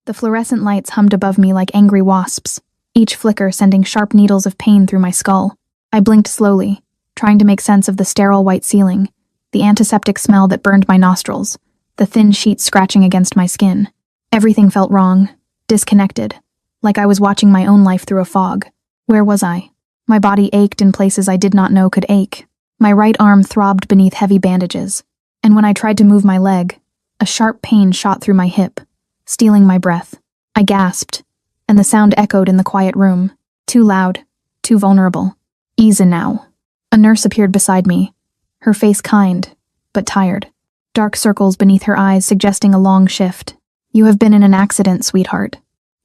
The fluorescent lights hummed above me like angry wasps, each flicker sending sharp needles of pain through my skull. I blinked slowly, trying to make sense of the sterile white ceiling, the antiseptic smell that burned my nostrils, the thin sheets scratching against my skin. Everything felt wrong, disconnected, like I was watching my own life through a fog. Where was I? My body ached in places I did not know could ache. My right arm throbbed beneath heavy bandages, and when I tried to move my leg, a sharp pain shot through my hip, stealing my breath. I gasped, and the sound echoed in the quiet room. Too loud, too vulnerable. Ease now. A nurse appeared beside me, her face kind, but tired. Dark circles beneath her eyes suggesting a long shift. You have been in an accident, sweetheart.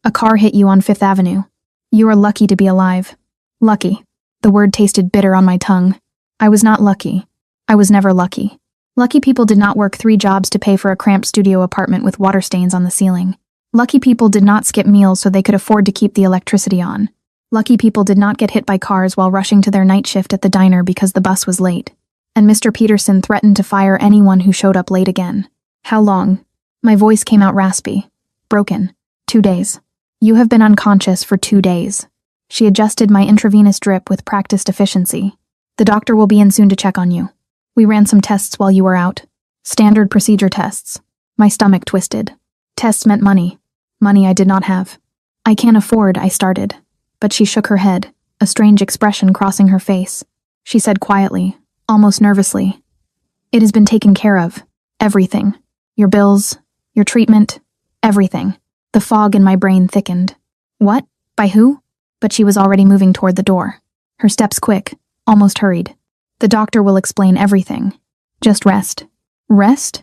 A car hit you on Fifth Avenue. You are lucky to be alive. Lucky. The word tasted bitter on my tongue. I was not lucky. I was never lucky. Lucky people did not work 3 jobs to pay for a cramped studio apartment with water stains on the ceiling. Lucky people did not skip meals so they could afford to keep the electricity on. Lucky people did not get hit by cars while rushing to their night shift at the diner because the bus was late. And Mr. Peterson threatened to fire anyone who showed up late again. How long? My voice came out raspy, broken. 2 days. You have been unconscious for 2 days. She adjusted my intravenous drip with practiced efficiency. The doctor will be in soon to check on you. We ran some tests while you were out. Standard procedure tests. My stomach twisted. Tests meant money. Money I did not have. I can't afford, I started. But she shook her head, a strange expression crossing her face. She said quietly, almost nervously, "It has been taken care of. Everything. Your bills, your treatment, everything." The fog in my brain thickened. What? By who? But she was already moving toward the door. Her steps quick, almost hurried. The doctor will explain everything. Just rest. Rest?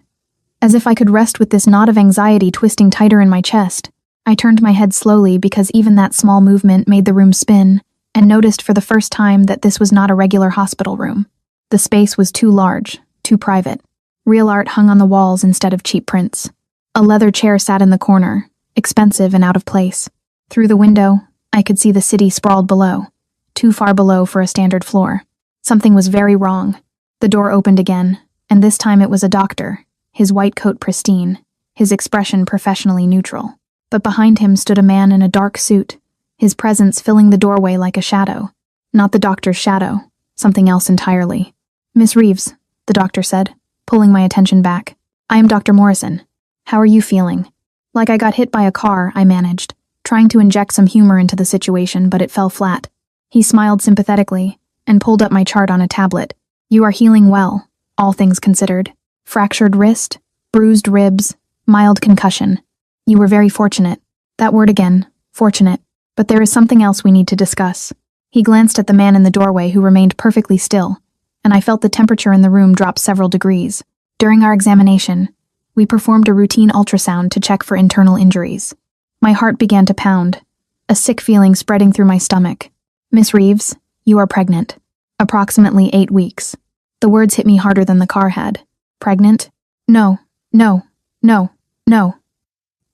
As if I could rest with this knot of anxiety twisting tighter in my chest. I turned my head slowly because even that small movement made the room spin, and noticed for the first time that this was not a regular hospital room. The space was too large, too private. Real art hung on the walls instead of cheap prints. A leather chair sat in the corner, expensive and out of place. Through the window, I could see the city sprawled below, too far below for a standard floor. Something was very wrong. The door opened again, and this time it was a doctor, his white coat pristine, his expression professionally neutral. But behind him stood a man in a dark suit, his presence filling the doorway like a shadow. Not the doctor's shadow, something else entirely. "Miss Reeves," the doctor said, pulling my attention back. "I am Dr. Morrison. How are you feeling?" Like I got hit by a car, I managed, trying to inject some humor into the situation, but it fell flat. He smiled sympathetically and pulled up my chart on a tablet. "You are healing well, all things considered. Fractured wrist, bruised ribs, mild concussion. You were very fortunate." That word again, fortunate. "But there is something else we need to discuss." He glanced at the man in the doorway who remained perfectly still, and I felt the temperature in the room drop several degrees. During our examination, we performed a routine ultrasound to check for internal injuries. My heart began to pound, a sick feeling spreading through my stomach. "Miss Reeves, you are pregnant. Approximately 8 weeks." The words hit me harder than the car had. "Pregnant? No, no, no, no."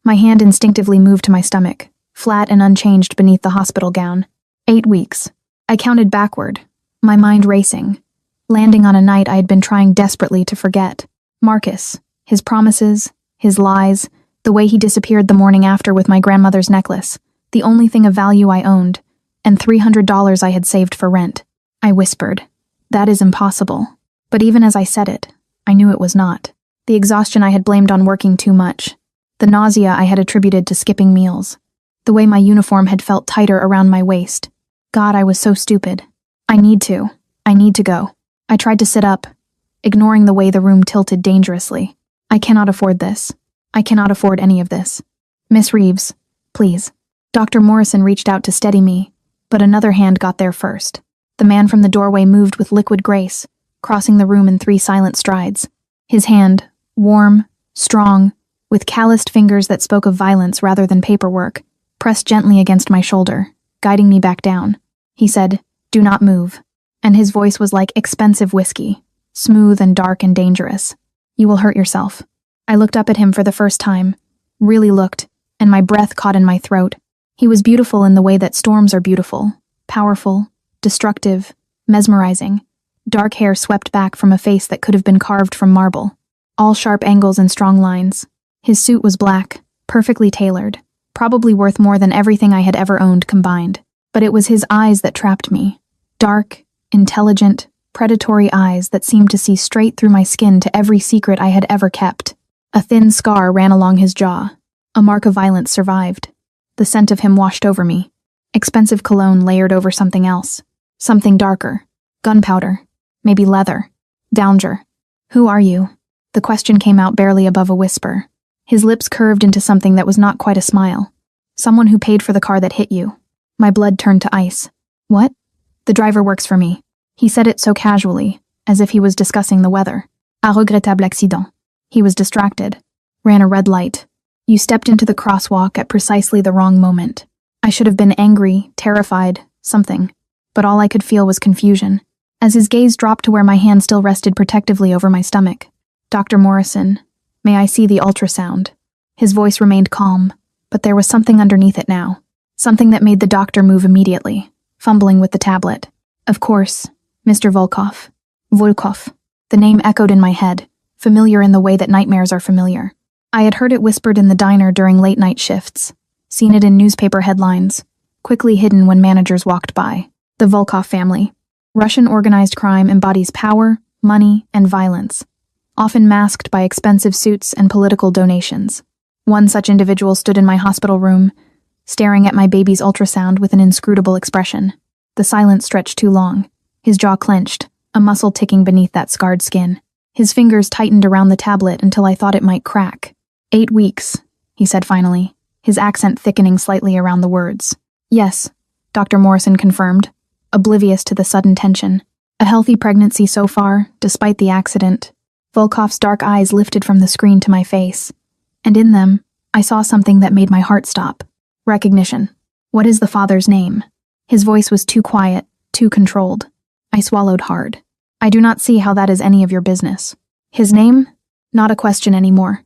My hand instinctively moved to my stomach, flat and unchanged beneath the hospital gown. 8 weeks. I counted backward, my mind racing, landing on a night I had been trying desperately to forget. Marcus, his promises, his lies, the way he disappeared the morning after with my grandmother's necklace, the only thing of value I owned, and $300 I had saved for rent. I whispered, "That is impossible." But even as I said it, I knew it was not. The exhaustion I had blamed on working too much. The nausea I had attributed to skipping meals. The way my uniform had felt tighter around my waist. God, I was so stupid. I need to go. I tried to sit up, ignoring the way the room tilted dangerously. I cannot afford this. I cannot afford any of this. "Miss Reeves, please." Dr. Morrison reached out to steady me, but another hand got there first. The man from the doorway moved with liquid grace, crossing the room in 3 silent strides. His hand, warm, strong, with calloused fingers that spoke of violence rather than paperwork, pressed gently against my shoulder, guiding me back down. He said, "Do not move," and his voice was like expensive whiskey, smooth and dark and dangerous. "You will hurt yourself." I looked up at him for the first time, really looked, and my breath caught in my throat. He was beautiful in the way that storms are beautiful, powerful, destructive, mesmerizing. Dark hair swept back from a face that could have been carved from marble. All sharp angles and strong lines. His suit was black, perfectly tailored, probably worth more than everything I had ever owned combined. But it was his eyes that trapped me. Dark, intelligent, predatory eyes that seemed to see straight through my skin to every secret I had ever kept. A thin scar ran along his jaw. A mark of violence survived. The scent of him washed over me. Expensive cologne layered over something else. Something darker. Gunpowder. Maybe leather. Downger. Who are you? The question came out barely above a whisper. His lips curved into something that was not quite a smile. Someone who paid for the car that hit you. My blood turned to ice. What? The driver works for me. He said it so casually, as if he was discussing the weather. Un regrettable accident. He was distracted. Ran a red light. You stepped into the crosswalk at precisely the wrong moment. I should have been angry, terrified, something. But all I could feel was confusion. As his gaze dropped to where my hand still rested protectively over my stomach. Dr. Morrison, may I see the ultrasound? His voice remained calm, but there was something underneath it now. Something that made the doctor move immediately, fumbling with the tablet. Of course, Mr. Volkov. Volkov. The name echoed in my head, familiar in the way that nightmares are familiar. I had heard it whispered in the diner during late-night shifts, seen it in newspaper headlines, quickly hidden when managers walked by. The Volkov family. Russian organized crime embodies power, money, and violence, often masked by expensive suits and political donations. One such individual stood in my hospital room, staring at my baby's ultrasound with an inscrutable expression. The silence stretched too long. His jaw clenched, a muscle ticking beneath that scarred skin. His fingers tightened around the tablet until I thought it might crack. 8 weeks, he said finally, his accent thickening slightly around the words. Yes, Dr. Morrison confirmed, oblivious to the sudden tension. A healthy pregnancy so far, despite the accident. Volkov's dark eyes lifted from the screen to my face, and in them, I saw something that made my heart stop. Recognition. What is the father's name? His voice was too quiet, too controlled. I swallowed hard. I do not see how that is any of your business. His name? Not a question anymore.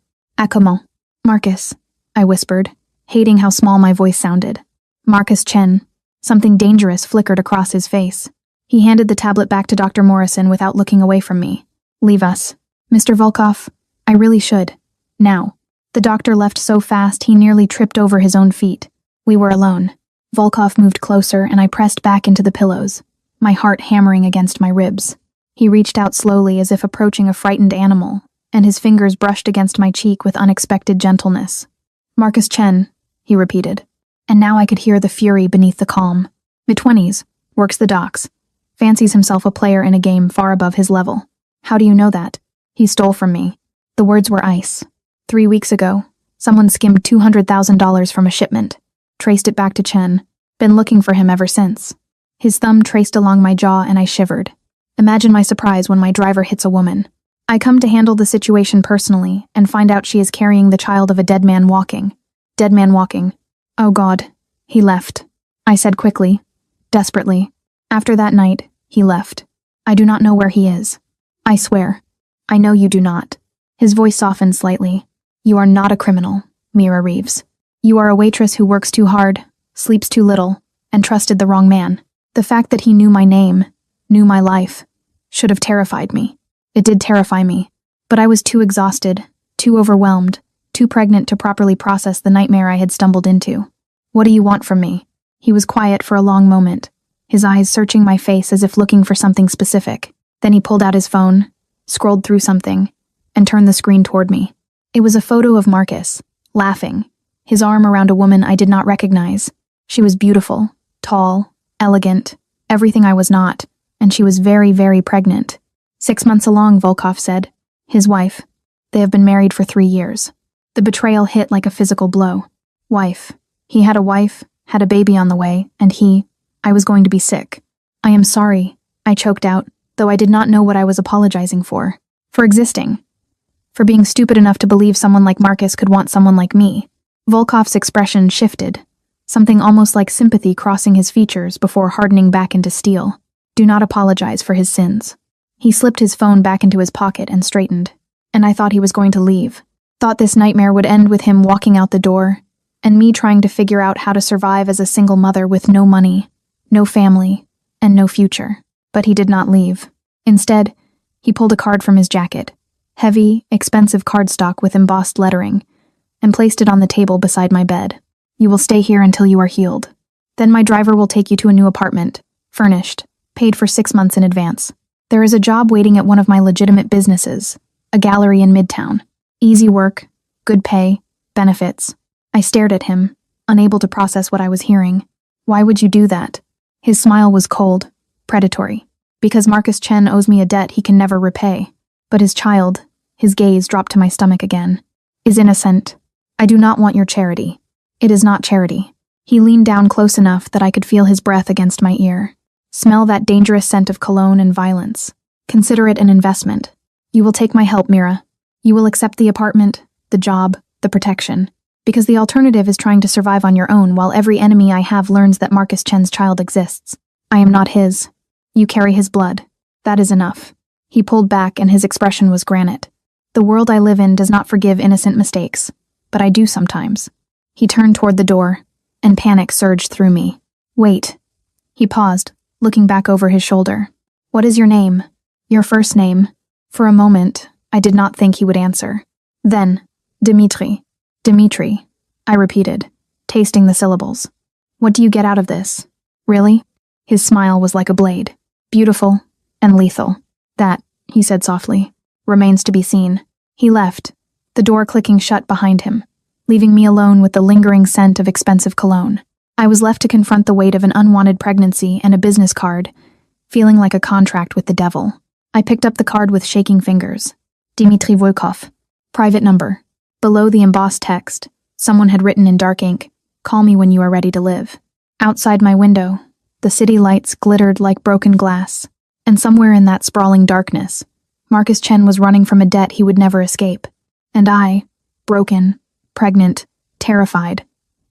Comment? Marcus, I whispered, hating how small my voice sounded. Marcus Chen. Something dangerous flickered across his face. He handed the tablet back to Dr. Morrison without looking away from me. Leave us. Mr. Volkov, I really should. Now. The doctor left so fast he nearly tripped over his own feet. We were alone. Volkov moved closer and I pressed back into the pillows, my heart hammering against my ribs. He reached out slowly as if approaching a frightened animal, and his fingers brushed against my cheek with unexpected gentleness. Marcus Chen, he repeated. And now I could hear the fury beneath the calm. Mid-20s, works the docks, fancies himself a player in a game far above his level. How do you know that? He stole from me. The words were ice. 3 weeks ago, someone skimmed $200,000 from a shipment, traced it back to Chen, been looking for him ever since. His thumb traced along my jaw and I shivered. Imagine my surprise when my driver hits a woman. I come to handle the situation personally and find out she is carrying the child of a dead man walking. Dead man walking. Oh God, he left. I said quickly, desperately. After that night, he left. I do not know where he is. I swear. I know you do not. His voice softened slightly. You are not a criminal, Mira Reeves. You are a waitress who works too hard, sleeps too little, and trusted the wrong man. The fact that he knew my name, knew my life, should have terrified me. It did terrify me, but I was too exhausted, too overwhelmed, too pregnant to properly process the nightmare I had stumbled into. What do you want from me? He was quiet for a long moment, his eyes searching my face as if looking for something specific. Then he pulled out his phone, scrolled through something, and turned the screen toward me. It was a photo of Marcus, laughing, his arm around a woman I did not recognize. She was beautiful, tall, elegant, everything I was not, and she was very, very pregnant. 6 months along, Volkov said. His wife. They have been married for 3 years. The betrayal hit like a physical blow. Wife. He had a wife, had a baby on the way, and I was going to be sick. I am sorry, I choked out, though I did not know what I was apologizing for. For existing. For being stupid enough to believe someone like Marcus could want someone like me. Volkov's expression shifted, something almost like sympathy crossing his features before hardening back into steel. Do not apologize for his sins. He slipped his phone back into his pocket and straightened, and I thought he was going to leave. Thought this nightmare would end with him walking out the door, and me trying to figure out how to survive as a single mother with no money, no family, and no future. But he did not leave. Instead, he pulled a card from his jacket, heavy, expensive cardstock with embossed lettering, and placed it on the table beside my bed. You will stay here until you are healed. Then my driver will take you to a new apartment, furnished, paid for 6 months in advance. There is a job waiting at one of my legitimate businesses, a gallery in Midtown. Easy work, good pay, benefits. I stared at him, unable to process what I was hearing. Why would you do that? His smile was cold, predatory. Because Marcus Chen owes me a debt he can never repay. But his child, his gaze dropped to my stomach again, is innocent. I do not want your charity. It is not charity. He leaned down close enough that I could feel his breath against my ear. Smell that dangerous scent of cologne and violence. Consider it an investment. You will take my help, Mira. You will accept the apartment, the job, the protection. Because the alternative is trying to survive on your own while every enemy I have learns that Marcus Chen's child exists. I am not his. You carry his blood. That is enough. He pulled back and his expression was granite. The world I live in does not forgive innocent mistakes, but I do sometimes. He turned toward the door, and panic surged through me. Wait. He paused, looking back over his shoulder. What is your name? Your first name. For a moment, I did not think he would answer. Then, Dimitri. Dimitri, I repeated, tasting the syllables. What do you get out of this? Really? His smile was like a blade. Beautiful and lethal. That, he said softly, remains to be seen. He left, the door clicking shut behind him, leaving me alone with the lingering scent of expensive cologne. I was left to confront the weight of an unwanted pregnancy and a business card, feeling like a contract with the devil. I picked up the card with shaking fingers. Dmitry Volkov. Private number. Below the embossed text, someone had written in dark ink, "Call me when you are ready to live." Outside my window, the city lights glittered like broken glass, and somewhere in that sprawling darkness, Marcus Chen was running from a debt he would never escape. And I, broken, pregnant, terrified,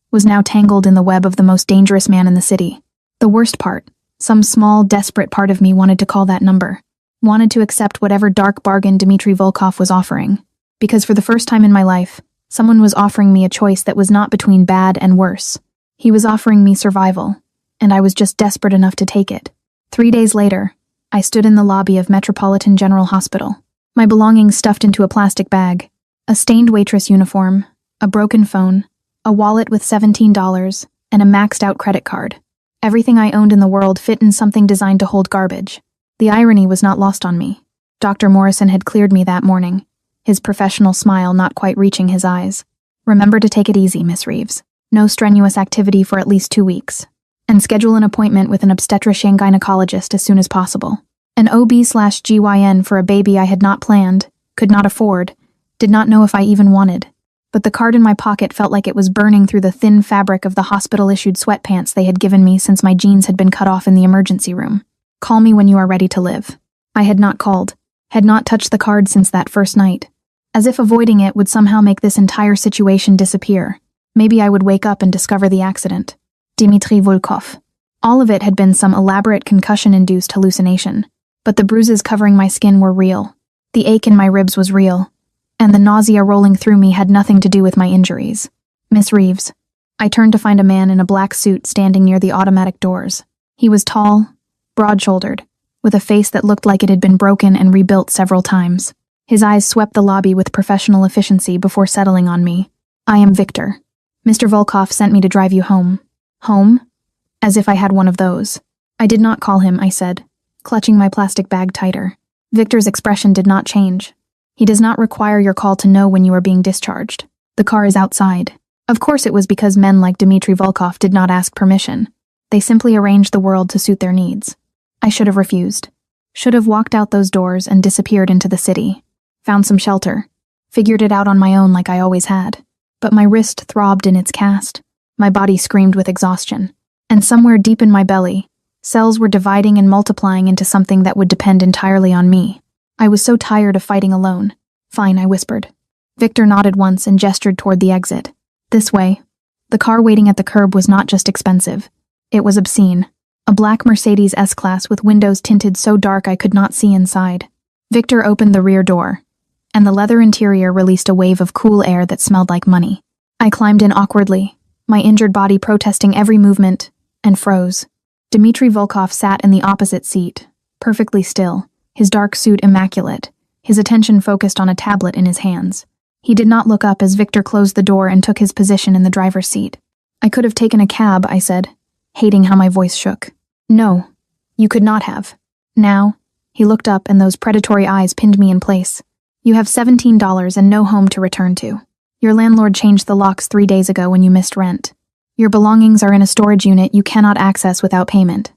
was now tangled in the web of the most dangerous man in the city. The worst part, some small, desperate part of me wanted to call that number, wanted to accept whatever dark bargain Dmitry Volkov was offering. Because for the first time in my life, someone was offering me a choice that was not between bad and worse. He was offering me survival, and I was just desperate enough to take it. 3 days later, I stood in the lobby of Metropolitan General Hospital, my belongings stuffed into a plastic bag, a stained waitress uniform, a broken phone, a wallet with $17, and a maxed-out credit card. Everything I owned in the world fit in something designed to hold garbage. The irony was not lost on me. Dr. Morrison had cleared me that morning, his professional smile not quite reaching his eyes. Remember to take it easy, Miss Reeves. No strenuous activity for at least 2 weeks. And schedule an appointment with an obstetrician gynecologist as soon as possible. An OB/GYN for a baby I had not planned, could not afford, did not know if I even wanted. But the card in my pocket felt like it was burning through the thin fabric of the hospital-issued sweatpants they had given me since my jeans had been cut off in the emergency room. Call me when you are ready to live. I had not called, had not touched the card since that first night. As if avoiding it would somehow make this entire situation disappear. Maybe I would wake up and discover the accident. Dmitry Volkov. All of it had been some elaborate concussion-induced hallucination, but the bruises covering my skin were real. The ache in my ribs was real, and the nausea rolling through me had nothing to do with my injuries. Miss Reeves. I turned to find a man in a black suit standing near the automatic doors. He was tall, broad-shouldered, with a face that looked like it had been broken and rebuilt several times. His eyes swept the lobby with professional efficiency before settling on me. I am Victor. Mr. Volkov sent me to drive you home. Home? As if I had one of those. I did not call him, I said, clutching my plastic bag tighter. Victor's expression did not change. He does not require your call to know when you are being discharged. The car is outside. Of course it was because men like Dmitry Volkov did not ask permission. They simply arranged the world to suit their needs. I should have refused. Should have walked out those doors and disappeared into the city. Found some shelter. Figured it out on my own like I always had. But my wrist throbbed in its cast. My body screamed with exhaustion. And somewhere deep in my belly, cells were dividing and multiplying into something that would depend entirely on me. I was so tired of fighting alone. Fine, I whispered. Victor nodded once and gestured toward the exit. This way. The car waiting at the curb was not just expensive. It was obscene. A black Mercedes S-Class with windows tinted so dark I could not see inside. Victor opened the rear door, and the leather interior released a wave of cool air that smelled like money. I climbed in awkwardly, my injured body protesting every movement, and froze. Dmitry Volkov sat in the opposite seat, perfectly still, his dark suit immaculate, his attention focused on a tablet in his hands. He did not look up as Victor closed the door and took his position in the driver's seat. I could have taken a cab, I said, hating how my voice shook. No, you could not have. Now, he looked up and those predatory eyes pinned me in place. You have $17 and no home to return to. Your landlord changed the locks 3 days ago when you missed rent. Your belongings are in a storage unit you cannot access without payment.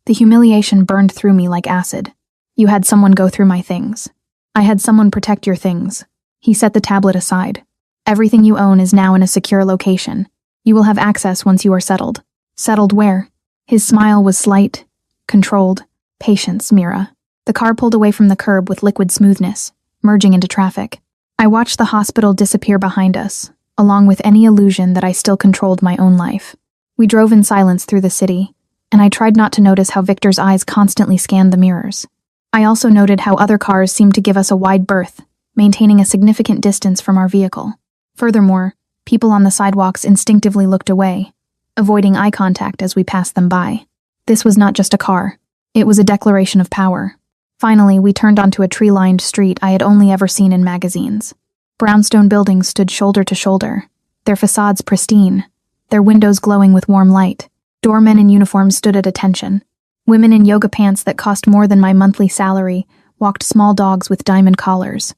The humiliation burned through me like acid. You had someone go through my things. I had someone protect your things. He set the tablet aside. Everything you own is now in a secure location. You will have access once you are settled. Settled where? His smile was slight, controlled. Patience, Mira. The car pulled away from the curb with liquid smoothness, merging into traffic. I watched the hospital disappear behind us, along with any illusion that I still controlled my own life. We drove in silence through the city, and I tried not to notice how Victor's eyes constantly scanned the mirrors. I also noted how other cars seemed to give us a wide berth, maintaining a significant distance from our vehicle. Furthermore, people on the sidewalks instinctively looked away, avoiding eye contact as we passed them by. This was not just a car. It was a declaration of power. Finally, we turned onto a tree-lined street I had only ever seen in magazines. Brownstone buildings stood shoulder to shoulder, their facades pristine, their windows glowing with warm light. Doormen in uniforms stood at attention. Women in yoga pants that cost more than my monthly salary walked small dogs with diamond collars.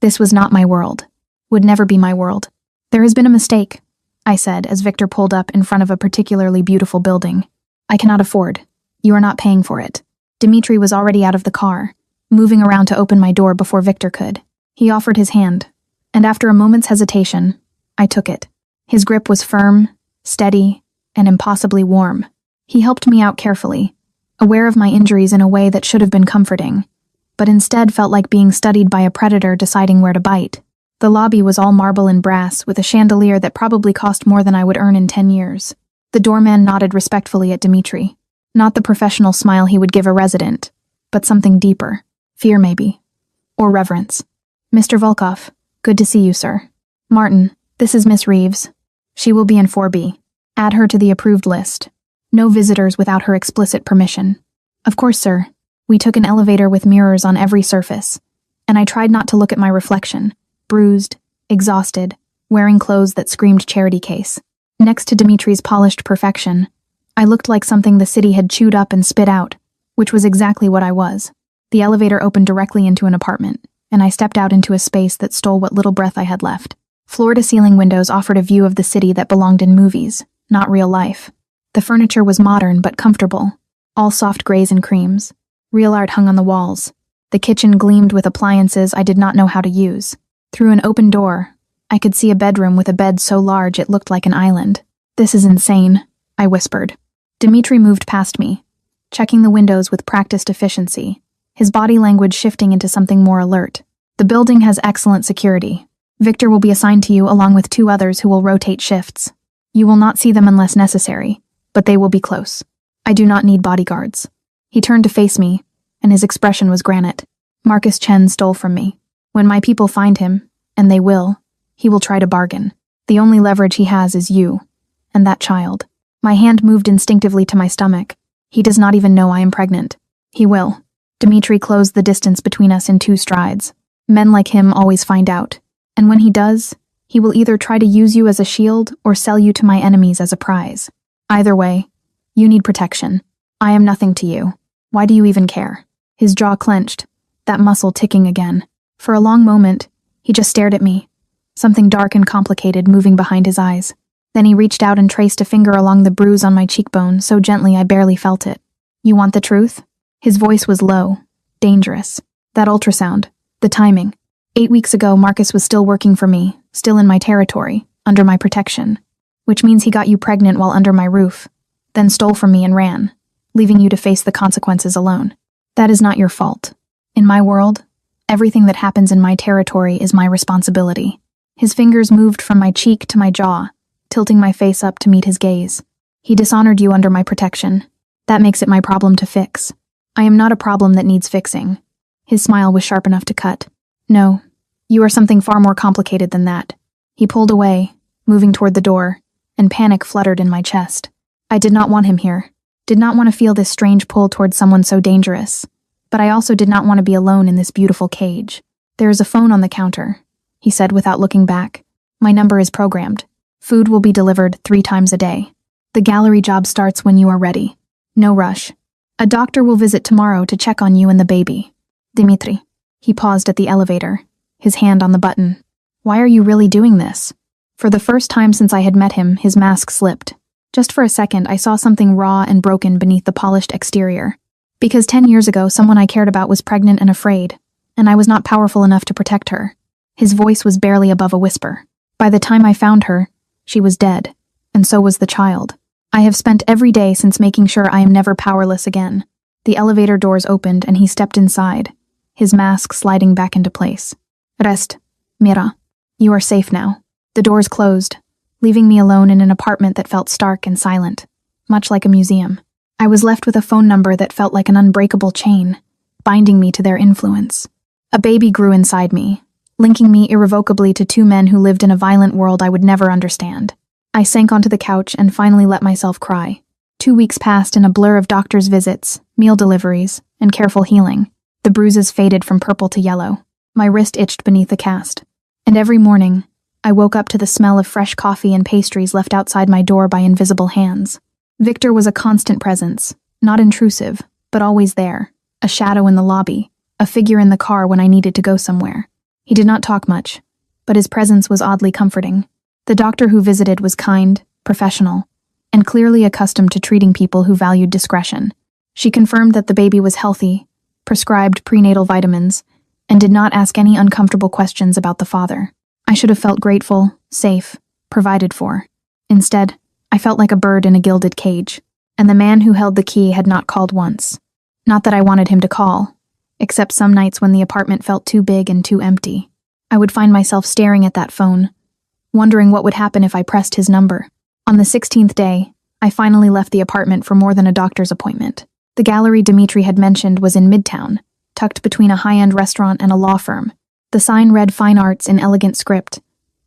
This was not my world. Would never be my world. There has been a mistake, I said as Victor pulled up in front of a particularly beautiful building. I cannot afford. You are not paying for it. Dimitri was already out of the car, moving around to open my door before Victor could. He offered his hand, and after a moment's hesitation, I took it. His grip was firm, steady, and impossibly warm. He helped me out carefully, aware of my injuries in a way that should have been comforting, but instead felt like being studied by a predator deciding where to bite. The lobby was all marble and brass, with a chandelier that probably cost more than I would earn in 10 years. The doorman nodded respectfully at Dimitri. Not the professional smile he would give a resident, but something deeper. Fear, maybe. Or reverence. Mr. Volkov, good to see you, sir. Martin, this is Miss Reeves. She will be in 4B. Add her to the approved list. No visitors without her explicit permission. Of course, sir. We took an elevator with mirrors on every surface, and I tried not to look at my reflection, bruised, exhausted, wearing clothes that screamed charity case. Next to Dimitri's polished perfection, I looked like something the city had chewed up and spit out, which was exactly what I was. The elevator opened directly into an apartment, and I stepped out into a space that stole what little breath I had left. Floor-to-ceiling windows offered a view of the city that belonged in movies, not real life. The furniture was modern but comfortable, all soft grays and creams. Real art hung on the walls. The kitchen gleamed with appliances I did not know how to use. Through an open door, I could see a bedroom with a bed so large it looked like an island. This is insane, I whispered. Dimitri moved past me, checking the windows with practiced efficiency, his body language shifting into something more alert. The building has excellent security. Victor will be assigned to you along with 2 others who will rotate shifts. You will not see them unless necessary, but they will be close. I do not need bodyguards. He turned to face me, and his expression was granite. Marcus Chen stole from me. When my people find him, and they will, he will try to bargain. The only leverage he has is you, and that child. My hand moved instinctively to my stomach. He does not even know I am pregnant. He will. Dimitri closed the distance between us in 2 strides. Men like him always find out. And when he does, he will either try to use you as a shield or sell you to my enemies as a prize. Either way, you need protection. I am nothing to you. Why do you even care? His jaw clenched, that muscle ticking again. For a long moment, he just stared at me, something dark and complicated moving behind his eyes. Then he reached out and traced a finger along the bruise on my cheekbone so gently I barely felt it. You want the truth? His voice was low, dangerous. That ultrasound, the timing. 8 weeks ago, Marcus was still working for me, still in my territory, under my protection. Which means he got you pregnant while under my roof, then stole from me and ran, leaving you to face the consequences alone. That is not your fault. In my world, everything that happens in my territory is my responsibility. His fingers moved from my cheek to my jaw, tilting my face up to meet his gaze. He dishonored you under my protection. That makes it my problem to fix. I am not a problem that needs fixing. His smile was sharp enough to cut. No, you are something far more complicated than that. He pulled away, moving toward the door, and panic fluttered in my chest. I did not want him here. Did not want to feel this strange pull towards someone so dangerous. But I also did not want to be alone in this beautiful cage. There is a phone on the counter, he said without looking back. My number is programmed. Food will be delivered 3 times a day. The gallery job starts when you are ready. No rush. A doctor will visit tomorrow to check on you and the baby. Dimitri. He paused at the elevator, his hand on the button. Why are you really doing this? For the first time since I had met him, his mask slipped. Just for a second, I saw something raw and broken beneath the polished exterior. Because 10 years ago, someone I cared about was pregnant and afraid, and I was not powerful enough to protect her. His voice was barely above a whisper. By the time I found her, she was dead, and so was the child. I have spent every day since making sure I am never powerless again. The elevator doors opened and he stepped inside, his mask sliding back into place. Rest, Mira. You are safe now. The doors closed, leaving me alone in an apartment that felt stark and silent, much like a museum. I was left with a phone number that felt like an unbreakable chain, binding me to their influence. A baby grew inside me, linking me irrevocably to 2 men who lived in a violent world I would never understand. I sank onto the couch and finally let myself cry. 2 weeks passed in a blur of doctor's visits, meal deliveries, and careful healing. The bruises faded from purple to yellow. My wrist itched beneath the cast. And every morning, I woke up to the smell of fresh coffee and pastries left outside my door by invisible hands. Victor was a constant presence, not intrusive, but always there, a shadow in the lobby, a figure in the car when I needed to go somewhere. He did not talk much, but his presence was oddly comforting. The doctor who visited was kind, professional, and clearly accustomed to treating people who valued discretion. She confirmed that the baby was healthy, prescribed prenatal vitamins, and did not ask any uncomfortable questions about the father. I should have felt grateful, safe, provided for. Instead, I felt like a bird in a gilded cage, and the man who held the key had not called once. Not that I wanted him to call, except some nights when the apartment felt too big and too empty. I would find myself staring at that phone, wondering what would happen if I pressed his number. On the 16th day, I finally left the apartment for more than a doctor's appointment. The gallery Dimitri had mentioned was in Midtown, tucked between a high-end restaurant and a law firm. The sign read Fine Arts in elegant script,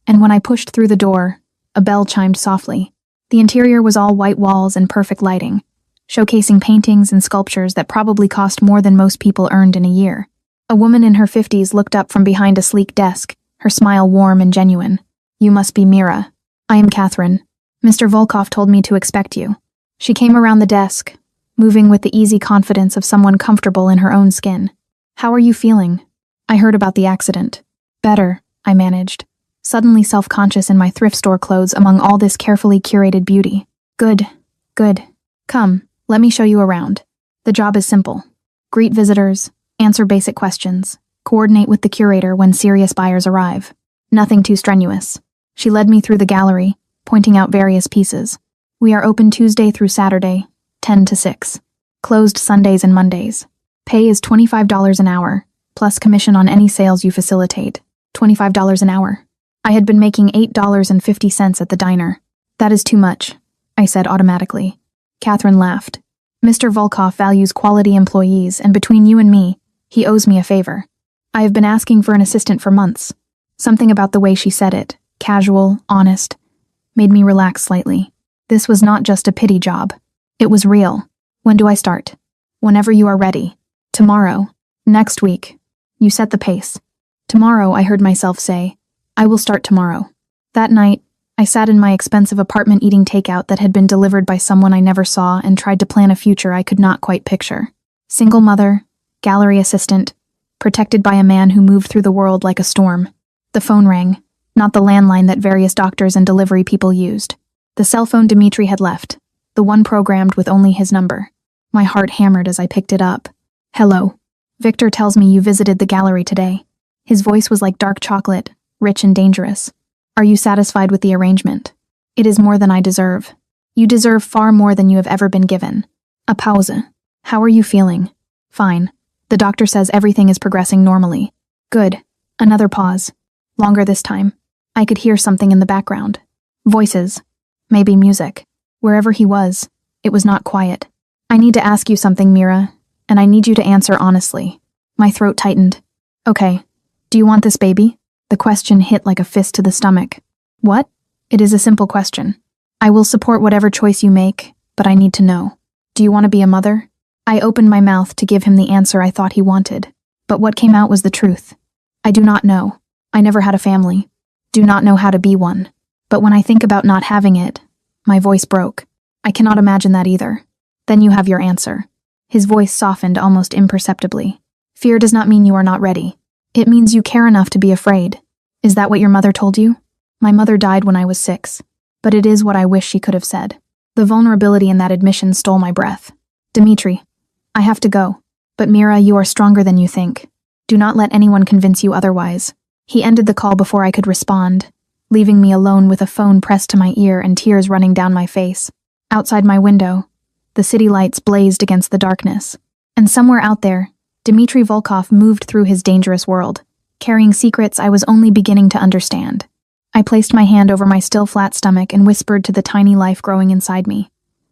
and when I pushed through the door, a bell chimed softly. The interior was all white walls and perfect lighting, showcasing paintings and sculptures that probably cost more than most people earned in a year. A woman in her 50s looked up from behind a sleek desk, her smile warm and genuine. You must be Mira. I am Catherine. Mr. Volkov told me to expect you. She came around the desk, moving with the easy confidence of someone comfortable in her own skin. How are you feeling? I heard about the accident. Better, I managed, suddenly self-conscious in my thrift store clothes among all this carefully curated beauty. Good. Come, let me show you around. The job is simple. Greet visitors, answer basic questions, coordinate with the curator when serious buyers arrive. Nothing too strenuous. She led me through the gallery, pointing out various pieces. We are open Tuesday through Saturday, 10 to 6. Closed Sundays and Mondays. Pay is $25 an hour, plus commission on any sales you facilitate. $25 an hour. I had been making $8.50 at the diner. That is too much, I said automatically. Catherine laughed. Mr. Volkov values quality employees, and between you and me, he owes me a favor. I have been asking for an assistant for months. Something about the way she said it, casual, honest, made me relax slightly. This was not just a pity job. It was real. When do I start? Whenever you are ready. Tomorrow. Next week. You set the pace. Tomorrow, I heard myself say. I will start tomorrow. That night, I sat in my expensive apartment eating takeout that had been delivered by someone I never saw and tried to plan a future I could not quite picture. Single mother, gallery assistant, protected by a man who moved through the world like a storm. The phone rang, not the landline that various doctors and delivery people used. The cell phone Dimitri had left, the one programmed with only his number. My heart hammered as I picked it up. Hello. Victor tells me you visited the gallery today. His voice was like dark chocolate, rich and dangerous. Are you satisfied with the arrangement? It is more than I deserve. You deserve far more than you have ever been given. A pause. How are you feeling? Fine. The doctor says everything is progressing normally. Good. Another pause. Longer this time. I could hear something in the background. Voices. Maybe music. Wherever he was, it was not quiet. I need to ask you something, Mira, and I need you to answer honestly. My throat tightened. Okay. Do you want this baby? The question hit like a fist to the stomach. What? It is a simple question. I will support whatever choice you make, but I need to know. Do you want to be a mother? I opened my mouth to give him the answer I thought he wanted, but what came out was the truth. I do not know. I never had a family. Do not know how to be one. But when I think about not having it, my voice broke. I cannot imagine that either. Then you have your answer. His voice softened almost imperceptibly. Fear does not mean you are not ready. It means you care enough to be afraid. Is that what your mother told you? My mother died when I was 6, but it is what I wish she could have said. The vulnerability in that admission stole my breath. Dimitri, I have to go. But Mira, you are stronger than you think. Do not let anyone convince you otherwise. He ended the call before I could respond, leaving me alone with a phone pressed to my ear and tears running down my face. Outside my window, the city lights blazed against the darkness. And somewhere out there, Dmitry Volkov moved through his dangerous world, carrying secrets I was only beginning to understand. I placed my hand over my still flat stomach and whispered to the tiny life growing inside me.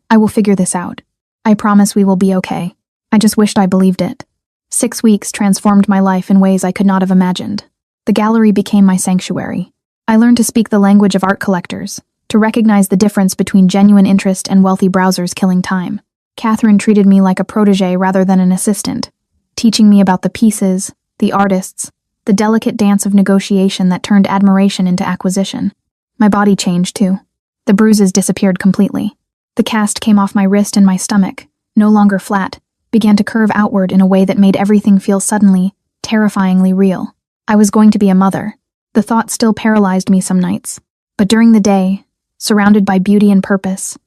I will figure this out. I promise we will be okay. I just wished I believed it. 6 weeks transformed my life in ways I could not have imagined. The gallery became my sanctuary. I learned to speak the language of art collectors, to recognize the difference between genuine interest and wealthy browsers killing time. Catherine treated me like a protege rather than an assistant, teaching me about the pieces, the artists, the delicate dance of negotiation that turned admiration into acquisition. My body changed too. The bruises disappeared completely. The cast came off my wrist and my stomach, no longer flat, began to curve outward in a way that made everything feel suddenly, terrifyingly real. I was going to be a mother. The thought still paralyzed me some nights. But during the day, surrounded by beauty and purpose,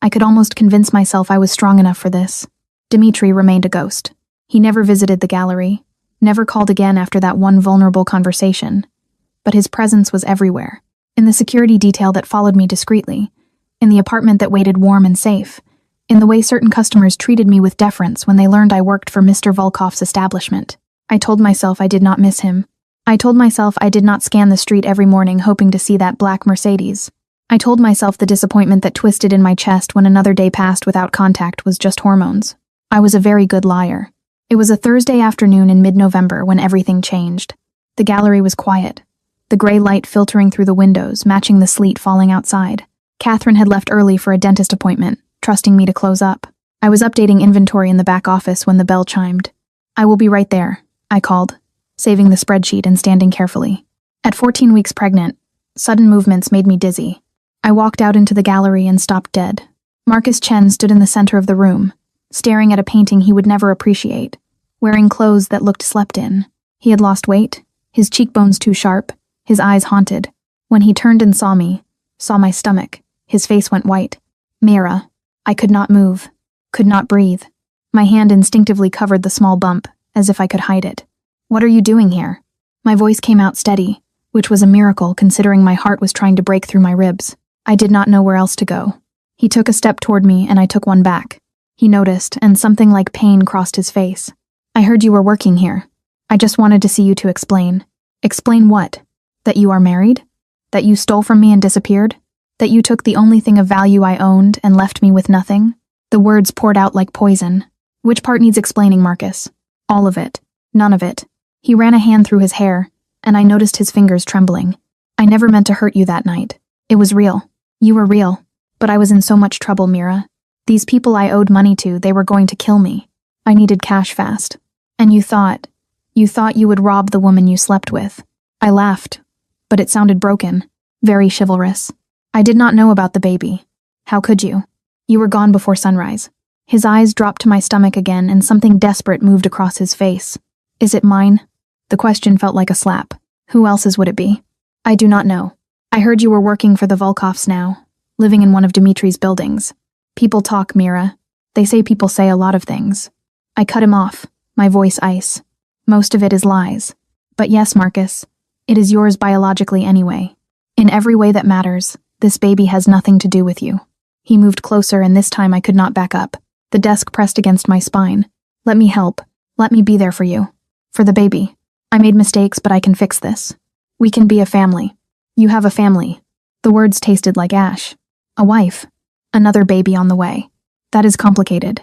I could almost convince myself I was strong enough for this. Dmitri remained a ghost. He never visited the gallery, never called again after that one vulnerable conversation. But his presence was everywhere. In the security detail that followed me discreetly, in the apartment that waited warm and safe, in the way certain customers treated me with deference when they learned I worked for Mr. Volkov's establishment. I told myself I did not miss him. I told myself I did not scan the street every morning hoping to see that black Mercedes. I told myself the disappointment that twisted in my chest when another day passed without contact was just hormones. I was a very good liar. It was a Thursday afternoon in mid-November when everything changed. The gallery was quiet, the gray light filtering through the windows, matching the sleet falling outside. Catherine had left early for a dentist appointment, trusting me to close up. I was updating inventory in the back office when the bell chimed. I will be right there, I called, saving the spreadsheet and standing carefully. At 14 weeks pregnant, sudden movements made me dizzy. I walked out into the gallery and stopped dead. Marcus Chen stood in the center of the room, staring at a painting he would never appreciate, wearing clothes that looked slept in. He had lost weight, his cheekbones too sharp, his eyes haunted. When he turned and saw me, saw my stomach, his face went white. Mira. I could not move, could not breathe. My hand instinctively covered the small bump, as if I could hide it. What are you doing here? My voice came out steady, which was a miracle considering my heart was trying to break through my ribs. I did not know where else to go. He took a step toward me and I took one back. He noticed, and something like pain crossed his face. I heard you were working here. I just wanted to see you to explain. Explain what? That you are married? That you stole from me and disappeared? That you took the only thing of value I owned and left me with nothing? The words poured out like poison. Which part needs explaining, Marcus? All of it. None of it. He ran a hand through his hair, and I noticed his fingers trembling. I never meant to hurt you that night. It was real. You were real. But I was in so much trouble, Mira. These people I owed money to, they were going to kill me. I needed cash fast. And you thought you would rob the woman you slept with. I laughed, but it sounded broken, very chivalrous. I did not know about the baby. How could you? You were gone before sunrise. His eyes dropped to my stomach again, and something desperate moved across his face. Is it mine? The question felt like a slap. Who else's would it be? I do not know. I heard you were working for the Volkovs now, living in one of Dimitri's buildings. People talk, Mira. They say people say a lot of things. I cut him off, my voice ice. Most of it is lies. But yes, Marcus, it is yours biologically anyway. In every way that matters, this baby has nothing to do with you. He moved closer, and this time I could not back up. The desk pressed against my spine. Let me help. Let me be there for you. For the baby. I made mistakes, but I can fix this. We can be a family. You have a family. The words tasted like ash. A wife. Another baby on the way. That is complicated.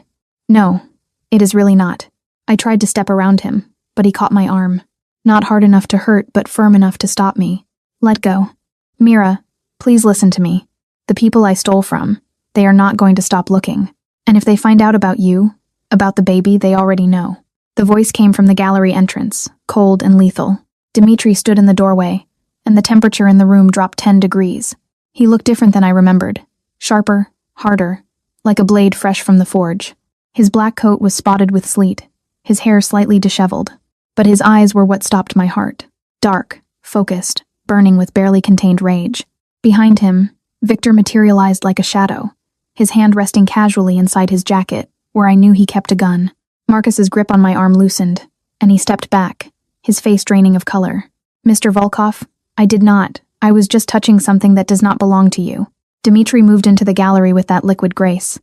No, it is really not. I tried to step around him, but he caught my arm. Not hard enough to hurt, but firm enough to stop me. Let go. Mira, please listen to me. The people I stole from, they are not going to stop looking. And if they find out about you, about the baby, they already know. The voice came from the gallery entrance, cold and lethal. Dmitri stood in the doorway, and the temperature in the room dropped 10 degrees. He looked different than I remembered. Sharper, harder, like a blade fresh from the forge. His black coat was spotted with sleet, his hair slightly disheveled. But his eyes were what stopped my heart. Dark, focused, burning with barely contained rage. Behind him, Victor materialized like a shadow, his hand resting casually inside his jacket, where I knew he kept a gun. Marcus's grip on my arm loosened, and he stepped back, his face draining of color. Mr. Volkov, I did not. I was just touching something that does not belong to you. Dmitri moved into the gallery with that liquid grace.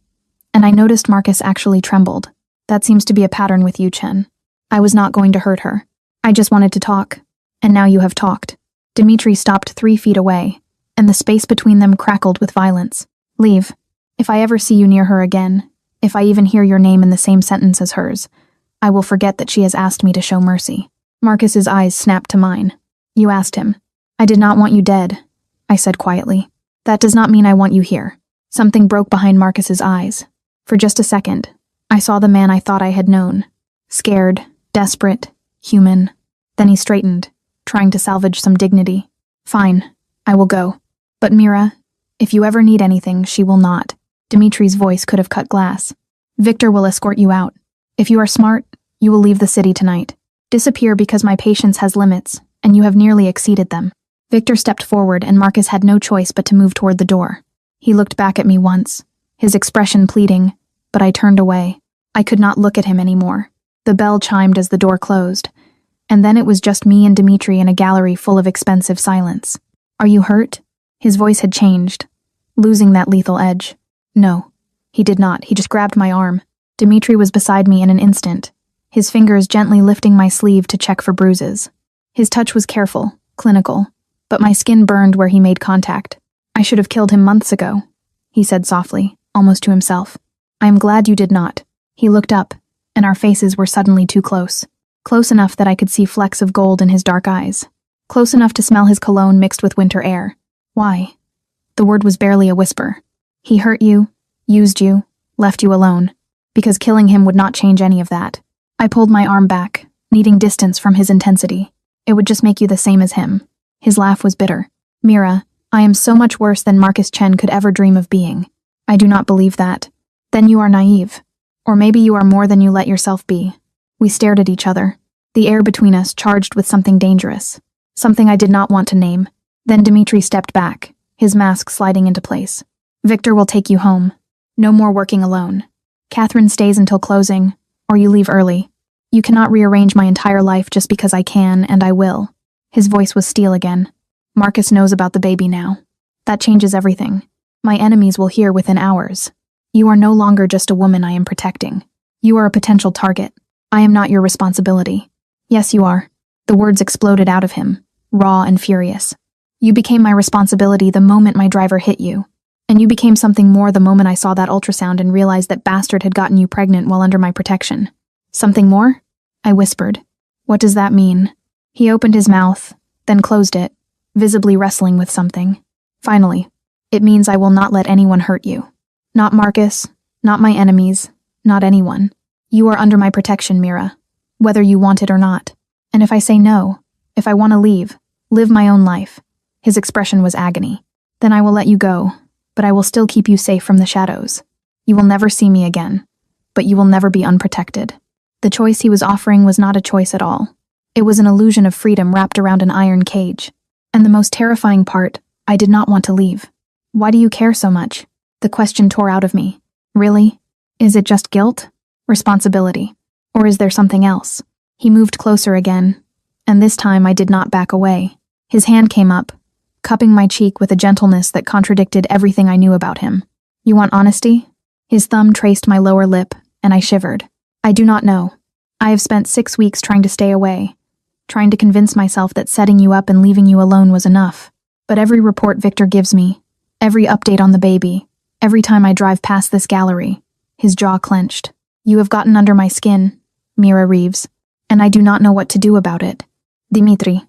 And I noticed Marcus actually trembled. That seems to be a pattern with you, Chen. I was not going to hurt her. I just wanted to talk. And now you have talked. Dmitri stopped 3 feet away, and the space between them crackled with violence. Leave. If I ever see you near her again, if I even hear your name in the same sentence as hers, I will forget that she has asked me to show mercy. Marcus's eyes snapped to mine. You asked him. I did not want you dead, I said quietly. That does not mean I want you here. Something broke behind Marcus's eyes. For just a second, I saw the man I thought I had known. Scared, desperate, human. Then he straightened, trying to salvage some dignity. Fine, I will go. But Mira, if you ever need anything, she will not. Dimitri's voice could have cut glass. Victor will escort you out. If you are smart, you will leave the city tonight. Disappear because my patience has limits, and you have nearly exceeded them. Victor stepped forward, and Marcus had no choice but to move toward the door. He looked back at me once, his expression pleading, but I turned away. I could not look at him anymore. The bell chimed as the door closed, and then it was just me and Dmitri in a gallery full of expensive silence. Are you hurt? His voice had changed, losing that lethal edge. No, he did not. He just grabbed my arm. Dmitri was beside me in an instant, his fingers gently lifting my sleeve to check for bruises. His touch was careful, clinical, but my skin burned where he made contact. I should have killed him months ago, he said softly, almost to himself. I am glad you did not. He looked up, and our faces were suddenly too close. Close enough that I could see flecks of gold in his dark eyes. Close enough to smell his cologne mixed with winter air. Why? The word was barely a whisper. He hurt you, used you, left you alone. Because killing him would not change any of that. I pulled my arm back, needing distance from his intensity. It would just make you the same as him. His laugh was bitter. Mira, I am so much worse than Marcus Chen could ever dream of being. I do not believe that. Then you are naive. Or maybe you are more than you let yourself be. We stared at each other, the air between us charged with something dangerous. Something I did not want to name. Then Dmitri stepped back, his mask sliding into place. Victor will take you home. No more working alone. Catherine stays until closing, or you leave early. You cannot rearrange my entire life just because I can, and I will. His voice was steel again. Marcus knows about the baby now. That changes everything. My enemies will hear within hours. You are no longer just a woman I am protecting. You are a potential target. I am not your responsibility. Yes, you are. The words exploded out of him, raw and furious. You became my responsibility the moment my driver hit you. And you became something more the moment I saw that ultrasound and realized that bastard had gotten you pregnant while under my protection. Something more? I whispered. What does that mean? He opened his mouth, then closed it, visibly wrestling with something. Finally, it means I will not let anyone hurt you. Not Marcus, not my enemies, not anyone. You are under my protection, Mira, whether you want it or not. And if I say no, if I want to leave, live my own life, his expression was agony, then I will let you go, but I will still keep you safe from the shadows. You will never see me again, but you will never be unprotected. The choice he was offering was not a choice at all. It was an illusion of freedom wrapped around an iron cage. And the most terrifying part, I did not want to leave. Why do you care so much? The question tore out of me. Really? Is it just guilt? Responsibility? Or is there something else? He moved closer again, and this time I did not back away. His hand came up, cupping my cheek with a gentleness that contradicted everything I knew about him. You want honesty? His thumb traced my lower lip, and I shivered. I do not know. I have spent 6 weeks trying to stay away, trying to convince myself that setting you up and leaving you alone was enough. But every report Victor gives me, every update on the baby, every time I drive past this gallery, his jaw clenched. You have gotten under my skin, Mira Reeves, and I do not know what to do about it. Dmitri,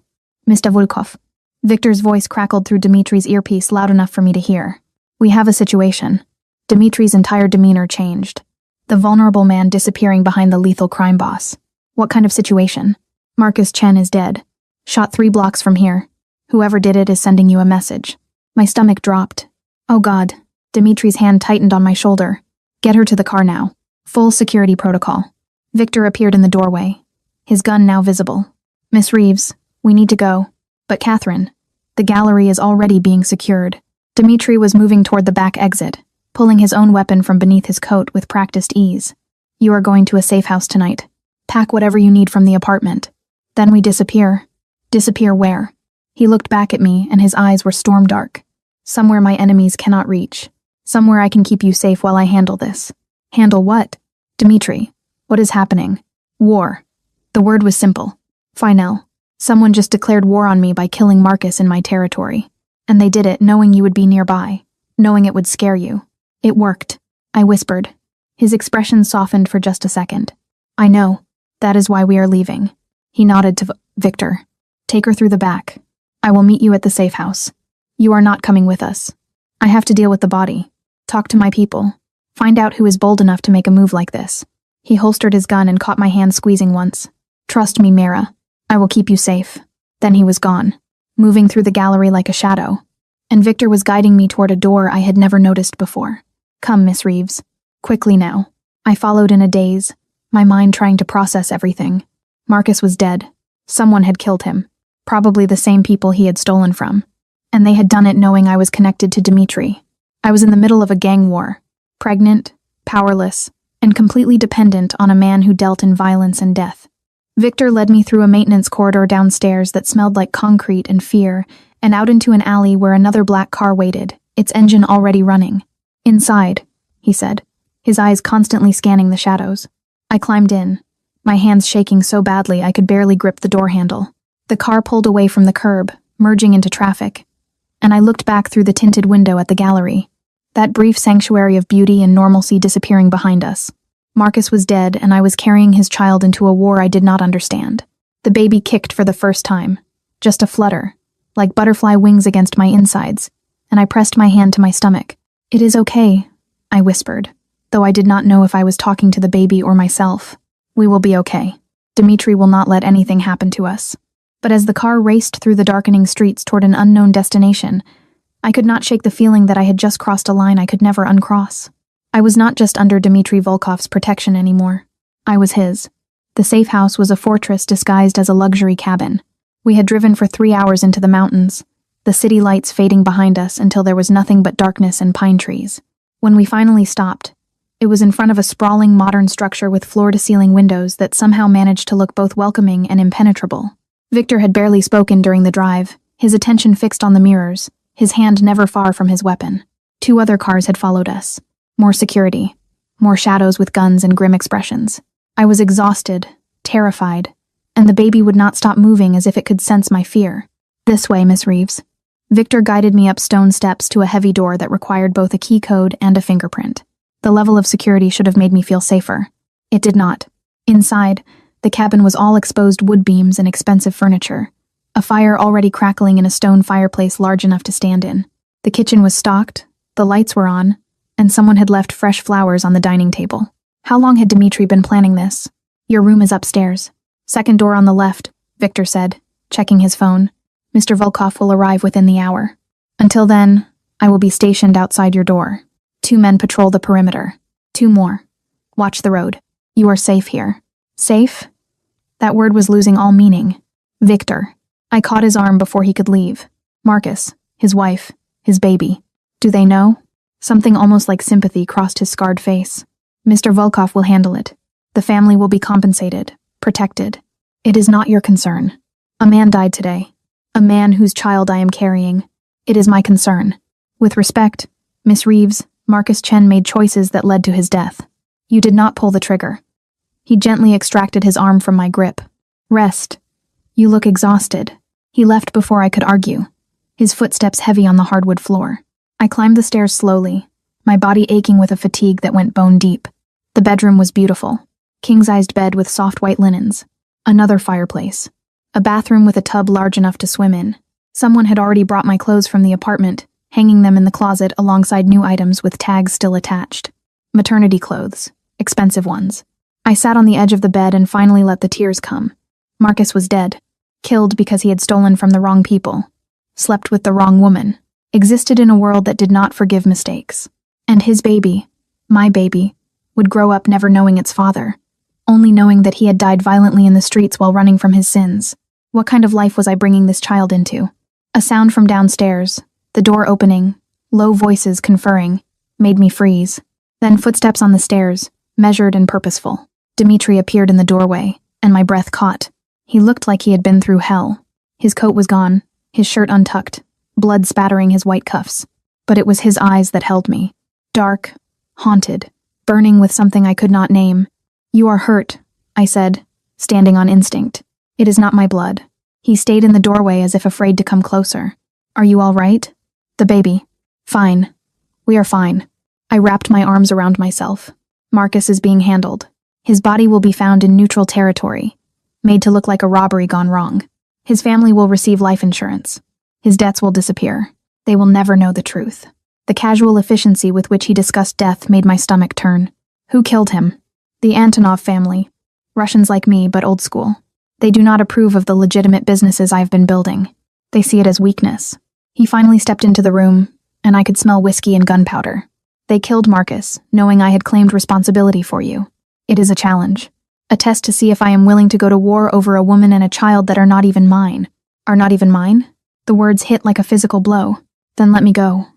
Mr. Volkov. Victor's voice crackled through Dmitri's earpiece loud enough for me to hear. We have a situation. Dmitri's entire demeanor changed. The vulnerable man disappearing behind the lethal crime boss. What kind of situation? Marcus Chen is dead. Shot 3 blocks from here. Whoever did it is sending you a message. My stomach dropped. Oh God. Dimitri's hand tightened on my shoulder. Get her to the car now. Full security protocol. Victor appeared in the doorway, his gun now visible. Miss Reeves, we need to go. But Catherine, the gallery is already being secured. Dimitri was moving toward the back exit, pulling his own weapon from beneath his coat with practiced ease. You are going to a safe house tonight. Pack whatever you need from the apartment. Then we disappear. Disappear where? He looked back at me and his eyes were storm dark. Somewhere my enemies cannot reach. Somewhere I can keep you safe while I handle this. Handle what? Dimitri, what is happening? War. The word was simple. Final. Someone just declared war on me by killing Marcus in my territory. And they did it knowing you would be nearby, knowing it would scare you. It worked, I whispered. His expression softened for just a second. I know. That is why we are leaving. He nodded to Victor. Take her through the back. I will meet you at the safe house. You are not coming with us. I have to deal with the body. Talk to my people. Find out who is bold enough to make a move like this. He holstered his gun and caught my hand squeezing once. Trust me, Mira. I will keep you safe. Then he was gone, moving through the gallery like a shadow. And Victor was guiding me toward a door I had never noticed before. Come, Miss Reeves. Quickly now. I followed in a daze, my mind trying to process everything. Marcus was dead. Someone had killed him. Probably the same people he had stolen from. And they had done it knowing I was connected to Dimitri. I was in the middle of a gang war. Pregnant, powerless, and completely dependent on a man who dealt in violence and death. Victor led me through a maintenance corridor downstairs that smelled like concrete and fear, and out into an alley where another black car waited, its engine already running. Inside, he said, his eyes constantly scanning the shadows. I climbed in, my hands shaking so badly I could barely grip the door handle. The car pulled away from the curb, merging into traffic, and I looked back through the tinted window at the gallery, that brief sanctuary of beauty and normalcy disappearing behind us. Marcus was dead, and I was carrying his child into a war I did not understand. The baby kicked for the first time, just a flutter, like butterfly wings against my insides, and I pressed my hand to my stomach. It is okay, I whispered, though I did not know if I was talking to the baby or myself. We will be okay. Dimitri will not let anything happen to us. But as the car raced through the darkening streets toward an unknown destination, I could not shake the feeling that I had just crossed a line I could never uncross. I was not just under Dmitri Volkov's protection anymore. I was his. The safe house was a fortress disguised as a luxury cabin. We had driven for 3 hours into the mountains, the city lights fading behind us until there was nothing but darkness and pine trees. When we finally stopped, it was in front of a sprawling modern structure with floor-to-ceiling windows that somehow managed to look both welcoming and impenetrable. Victor had barely spoken during the drive, his attention fixed on the mirrors, his hand never far from his weapon. 2 other cars had followed us. More security. More shadows with guns and grim expressions. I was exhausted, terrified, and the baby would not stop moving as if it could sense my fear. This way, Miss Reeves. Victor guided me up stone steps to a heavy door that required both a key code and a fingerprint. The level of security should have made me feel safer. It did not. Inside, the cabin was all exposed wood beams and expensive furniture, a fire already crackling in a stone fireplace large enough to stand in. The kitchen was stocked, the lights were on, and someone had left fresh flowers on the dining table. How long had Dimitri been planning this? Your room is upstairs. Second door on the left, Victor said, checking his phone. Mr. Volkov will arrive within the hour. Until then, I will be stationed outside your door. 2 men patrol the perimeter. 2 more. Watch the road. You are safe here. Safe? That word was losing all meaning. Victor. I caught his arm before he could leave. Marcus, his wife, his baby. Do they know? Something almost like sympathy crossed his scarred face. Mr. Volkov will handle it. The family will be compensated, protected. It is not your concern. A man died today. A man whose child I am carrying. It is my concern. With respect, Miss Reeves, Marcus Chen made choices that led to his death. You did not pull the trigger. He gently extracted his arm from my grip. Rest. You look exhausted. He left before I could argue, his footsteps heavy on the hardwood floor. I climbed the stairs slowly, my body aching with a fatigue that went bone deep. The bedroom was beautiful. King-sized bed with soft white linens. Another fireplace. A bathroom with a tub large enough to swim in. Someone had already brought my clothes from the apartment, hanging them in the closet alongside new items with tags still attached. Maternity clothes. Expensive ones. I sat on the edge of the bed and finally let the tears come. Marcus was dead. Killed because he had stolen from the wrong people. Slept with the wrong woman. existed in a world that did not forgive mistakes. And his baby, my baby, would grow up never knowing its father, only knowing that he had died violently in the streets while running from his sins. What kind of life was I bringing this child into? A sound from downstairs, the door opening, low voices conferring, made me freeze. Then footsteps on the stairs, measured and purposeful. Dimitri appeared in the doorway, and my breath caught. He looked like he had been through hell. His coat was gone, his shirt untucked, blood spattering his white cuffs. But it was his eyes that held me. Dark, haunted, burning with something I could not name. "You are hurt," I said, standing on instinct. "It is not my blood." He stayed in the doorway as if afraid to come closer. "Are you all right?" "The baby." "Fine. We are fine." I wrapped my arms around myself. "Marcus is being handled. His body will be found in neutral territory, made to look like a robbery gone wrong. His family will receive life insurance. His debts will disappear. They will never know the truth." The casual efficiency with which he discussed death made my stomach turn. "Who killed him?" "The Antonov family. Russians like me, but old school. They do not approve of the legitimate businesses I've been building. They see it as weakness." He finally stepped into the room, and I could smell whiskey and gunpowder. "They killed Marcus, knowing I had claimed responsibility for you. It is a challenge. A test to see if I am willing to go to war over a woman and a child that are not even mine." "Are not even mine?" The words hit like a physical blow. "Then let me go,"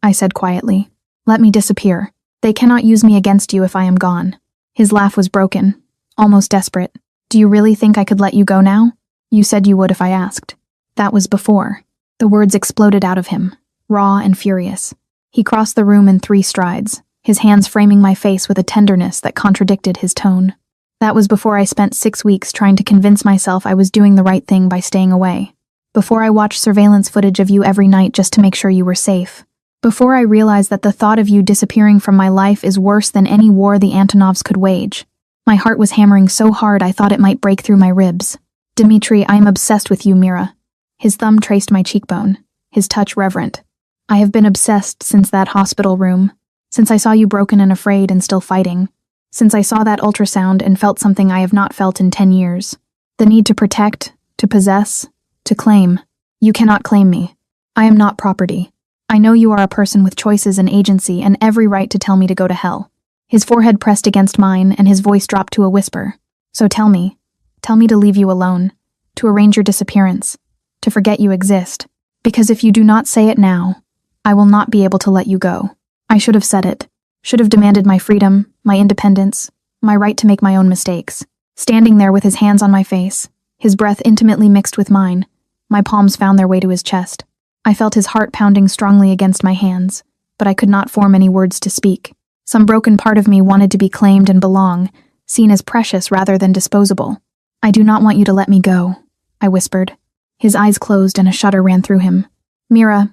I said quietly. "Let me disappear. They cannot use me against you if I am gone." His laugh was broken, almost desperate. "Do you really think I could let you go now? You said you would if I asked." "That was before." The words exploded out of him, raw and furious. He crossed the room in 3 strides, his hands framing my face with a tenderness that contradicted his tone. "That was before I spent 6 weeks trying to convince myself I was doing the right thing by staying away. Before I watched surveillance footage of you every night just to make sure you were safe. Before I realized that the thought of you disappearing from my life is worse than any war the Antonovs could wage. My heart was hammering so hard I thought it might break through my ribs. Dimitri, I am obsessed with you, Mira." His thumb traced my cheekbone, his touch reverent. "I have been obsessed since that hospital room, since I saw you broken and afraid and still fighting, since I saw that ultrasound and felt something I have not felt in 10 years. The need to protect, to possess, to claim. You cannot claim me. I am not property. I know you are a person with choices and agency and every right to tell me to go to hell." His forehead pressed against mine and his voice dropped to a whisper. "So tell me to leave you alone, to arrange your disappearance, to forget you exist. Because if you do not say it now, I will not be able to let you go." I should have said it, should have demanded my freedom, my independence, my right to make my own mistakes. Standing there with his hands on my face, his breath intimately mixed with mine, my palms found their way to his chest. I felt his heart pounding strongly against my hands, but I could not form any words to speak. Some broken part of me wanted to be claimed and belong, seen as precious rather than disposable. "I do not want you to let me go," I whispered. His eyes closed and a shudder ran through him. "Mira,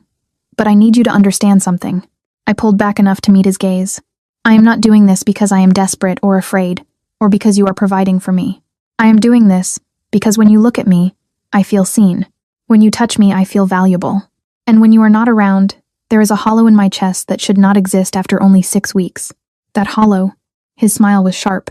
but I need you to understand something." I pulled back enough to meet his gaze. "I am not doing this because I am desperate or afraid, or because you are providing for me. I am doing this because when you look at me, I feel seen. When you touch me, I feel valuable. And when you are not around, there is a hollow in my chest that should not exist after only 6 weeks. That hollow," his smile was sharp,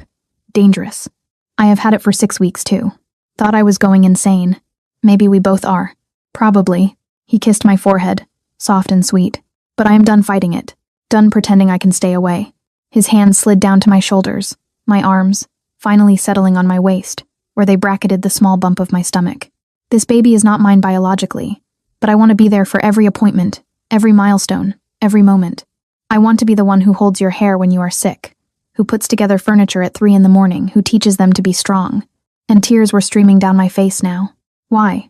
dangerous. "I have had it for 6 weeks too. Thought I was going insane. Maybe we both are. Probably." He kissed my forehead, soft and sweet. "But I am done fighting it, done pretending I can stay away." His hands slid down to my shoulders, my arms, finally settling on my waist, where they bracketed the small bump of my stomach. "This baby is not mine biologically, but I want to be there for every appointment, every milestone, every moment. I want to be the one who holds your hair when you are sick, who puts together furniture at 3 a.m, who teaches them to be strong." And tears were streaming down my face now. "Why?"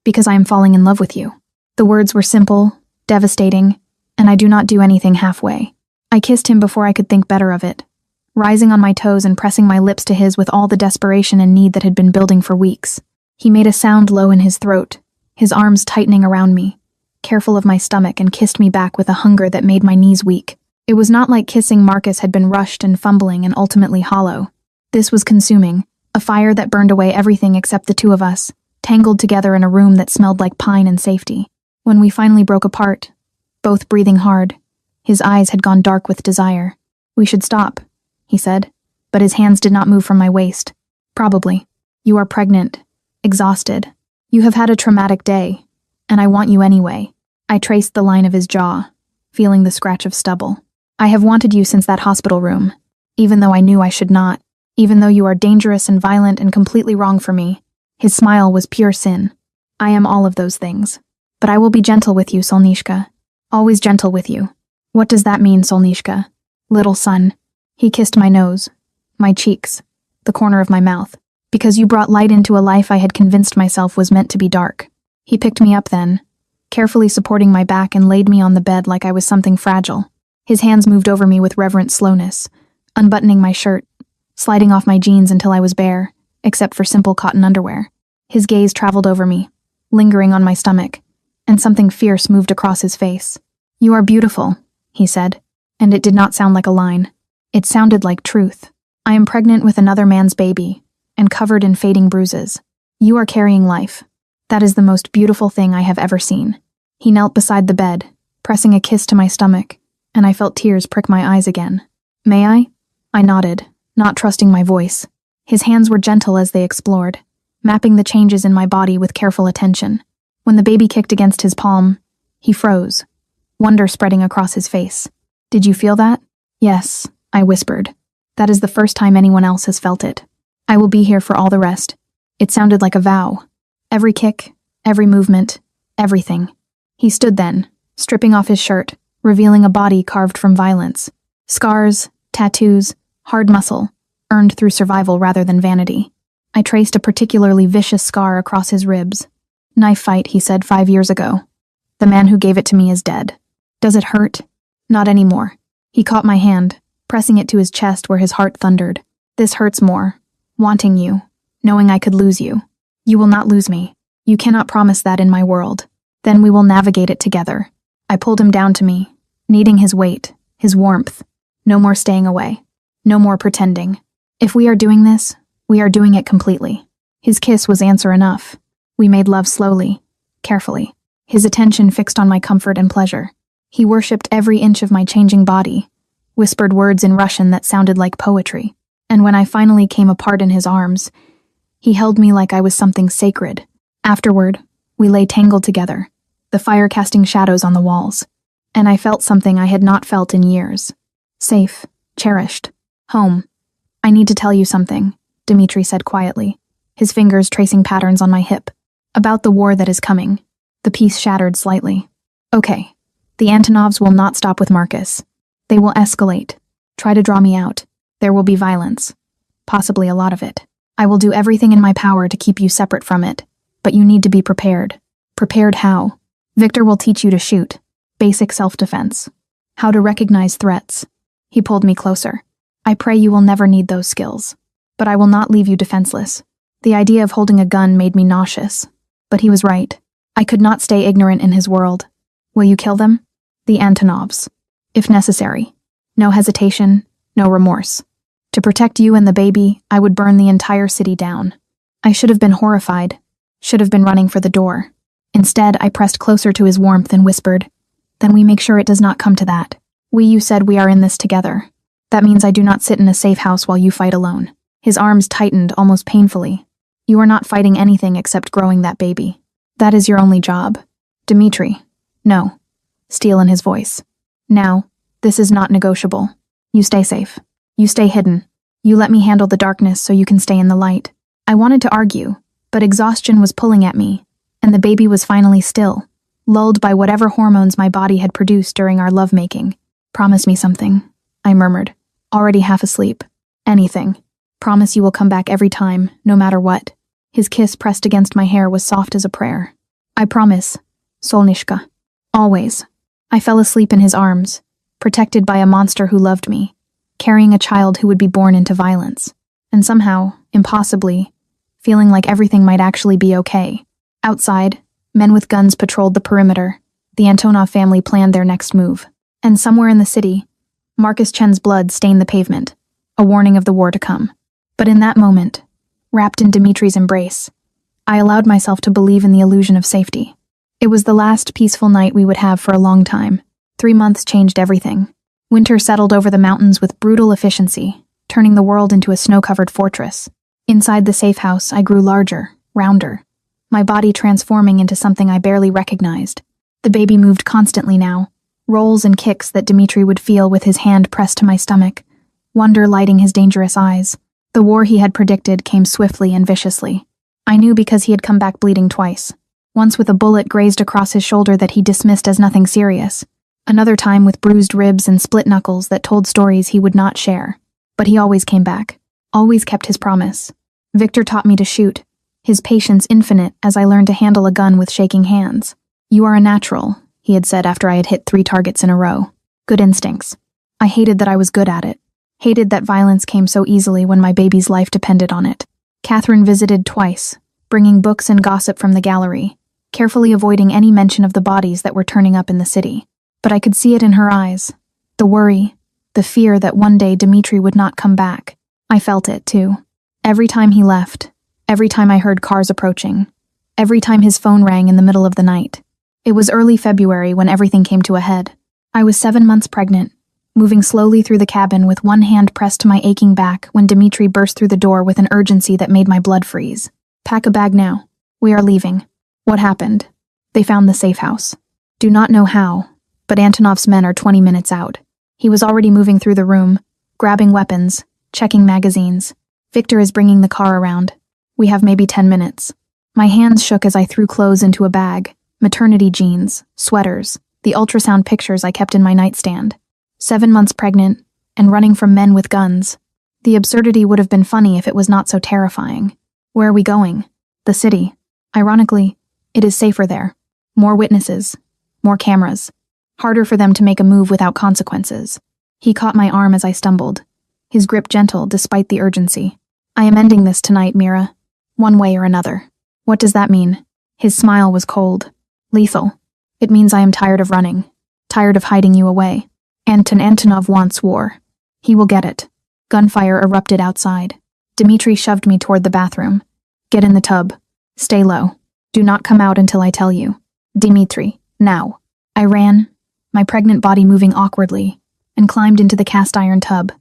"Because I am falling in love with you." The words were simple, devastating, and I do not do anything halfway. I kissed him before I could think better of it, rising on my toes and pressing my lips to his with all the desperation and need that had been building for weeks. He made a sound low in his throat, his arms tightening around me, careful of my stomach, and kissed me back with a hunger that made my knees weak. It was not like kissing Marcus had been rushed and fumbling and ultimately hollow. This was consuming, a fire that burned away everything except the two of us, tangled together in a room that smelled like pine and safety. When we finally broke apart, both breathing hard, his eyes had gone dark with desire. "We should stop," he said, but his hands did not move from my waist. "Probably. You are pregnant, exhausted. You have had a traumatic day, and I want you anyway." I traced the line of his jaw, feeling the scratch of stubble. I have wanted you since that hospital room, even though I knew I should not, even though you are dangerous and violent and completely wrong for me. His smile was pure sin. I am all of those things. But I will be gentle with you, Solnishka. Always gentle with you. What does that mean, Solnishka? Little son. He kissed my nose, my cheeks, the corner of my mouth, because you brought light into a life I had convinced myself was meant to be dark. He picked me up then, carefully supporting my back, and laid me on the bed like I was something fragile. His hands moved over me with reverent slowness, unbuttoning my shirt, sliding off my jeans until I was bare, except for simple cotton underwear. His gaze traveled over me, lingering on my stomach, and something fierce moved across his face. You are beautiful, he said, and it did not sound like a line. It sounded like truth. I am pregnant with another man's baby, and covered in fading bruises. You are carrying life. That is the most beautiful thing I have ever seen. He knelt beside the bed, pressing a kiss to my stomach, and I felt tears prick my eyes again. May I? I nodded, not trusting my voice. His hands were gentle as they explored, mapping the changes in my body with careful attention. When the baby kicked against his palm, he froze, wonder spreading across his face. Did you feel that? Yes, I whispered. That is the first time anyone else has felt it. I will be here for all the rest. It sounded like a vow. Every kick, every movement, everything. He stood then, stripping off his shirt, revealing a body carved from violence. Scars, tattoos, hard muscle, earned through survival rather than vanity. I traced a particularly vicious scar across his ribs. Knife fight, he said 5 years ago. The man who gave it to me is dead. Does it hurt? Not anymore. He caught my hand, pressing it to his chest where his heart thundered. This hurts more. Wanting you. Knowing I could lose you. You will not lose me. You cannot promise that in my world. Then we will navigate it together. I pulled him down to me, needing his weight, his warmth. No more staying away. No more pretending. If we are doing this, we are doing it completely. His kiss was answer enough. We made love slowly, carefully, his attention fixed on my comfort and pleasure. He worshipped every inch of my changing body, whispered words in Russian that sounded like poetry, and when I finally came apart in his arms, he held me like I was something sacred. Afterward, we lay tangled together, the fire casting shadows on the walls, and I felt something I had not felt in years. Safe, cherished, home. I need to tell you something, Dmitri said quietly, his fingers tracing patterns on my hip. About the war that is coming. The peace shattered slightly. Okay. The Antonovs will not stop with Marcus. They will escalate. Try to draw me out. There will be violence. Possibly a lot of it. I will do everything in my power to keep you separate from it. But you need to be prepared. Prepared how? Victor will teach you to shoot. Basic self-defense. How to recognize threats. He pulled me closer. I pray you will never need those skills. But I will not leave you defenseless. The idea of holding a gun made me nauseous. But he was right. I could not stay ignorant in his world. Will you kill them? The Antonovs. If necessary. No hesitation, no remorse. To protect you and the baby, I would burn the entire city down. I should have been horrified. Should have been running for the door. Instead, I pressed closer to his warmth and whispered, Then we make sure it does not come to that. You said we are in this together. That means I do not sit in a safe house while you fight alone. His arms tightened almost painfully. You are not fighting anything except growing that baby. That is your only job. Dmitri. No. Steel in his voice. Now, this is not negotiable. You stay safe. You stay hidden. You let me handle the darkness so you can stay in the light. I wanted to argue, but exhaustion was pulling at me, and the baby was finally still, lulled by whatever hormones my body had produced during our lovemaking. Promise me something, I murmured, already half asleep. Anything. Promise you will come back every time, no matter what. His kiss pressed against my hair was soft as a prayer. I promise, Solnishka. Always. I fell asleep in his arms, protected by a monster who loved me, carrying a child who would be born into violence, and somehow, impossibly, feeling like everything might actually be okay. Outside, men with guns patrolled the perimeter. The Antonov family planned their next move. And somewhere in the city, Marcus Chen's blood stained the pavement, a warning of the war to come. But in that moment, wrapped in Dmitri's embrace, I allowed myself to believe in the illusion of safety. It was the last peaceful night we would have for a long time. 3 months changed everything. Winter settled over the mountains with brutal efficiency, turning the world into a snow-covered fortress. Inside the safe house, I grew larger, rounder, my body transforming into something I barely recognized. The baby moved constantly now, rolls and kicks that Dmitri would feel with his hand pressed to my stomach, wonder lighting his dangerous eyes. The war he had predicted came swiftly and viciously. I knew because he had come back bleeding twice. Once with a bullet grazed across his shoulder that he dismissed as nothing serious. Another time with bruised ribs and split knuckles that told stories he would not share. But he always came back. Always kept his promise. Victor taught me to shoot, his patience infinite as I learned to handle a gun with shaking hands. "You are a natural," he had said after I had hit 3 targets in a row. Good instincts. I hated that I was good at it. Hated that violence came so easily when my baby's life depended on it. Catherine visited twice, bringing books and gossip from the gallery, carefully avoiding any mention of the bodies that were turning up in the city. But I could see it in her eyes. The worry, the fear that one day Dmitri would not come back. I felt it, too. Every time he left, every time I heard cars approaching, every time his phone rang in the middle of the night. It was early February when everything came to a head. I was 7 months pregnant, moving slowly through the cabin with one hand pressed to my aching back when Dmitri burst through the door with an urgency that made my blood freeze. "Pack a bag now. We are leaving." What happened? They found the safe house. Do not know how, but Antonov's men are 20 minutes out. He was already moving through the room, grabbing weapons, checking magazines. Victor is bringing the car around. We have maybe 10 minutes. My hands shook as I threw clothes into a bag, maternity jeans, sweaters, the ultrasound pictures I kept in my nightstand. 7 months pregnant, and running from men with guns. The absurdity would have been funny if it was not so terrifying. Where are we going? The city. Ironically, it is safer there. More witnesses. More cameras. Harder for them to make a move without consequences. He caught my arm as I stumbled, his grip gentle despite the urgency. "I am ending this tonight, Mira. One way or another." "What does that mean?" His smile was cold. "Lethal. It means I am tired of running. Tired of hiding you away. Anton Antonov wants war. He will get it." Gunfire erupted outside. Dmitri shoved me toward the bathroom. "Get in the tub. Stay low. Do not come out until I tell you. Dmitri, now." I ran, my pregnant body moving awkwardly, and climbed into the cast-iron tub,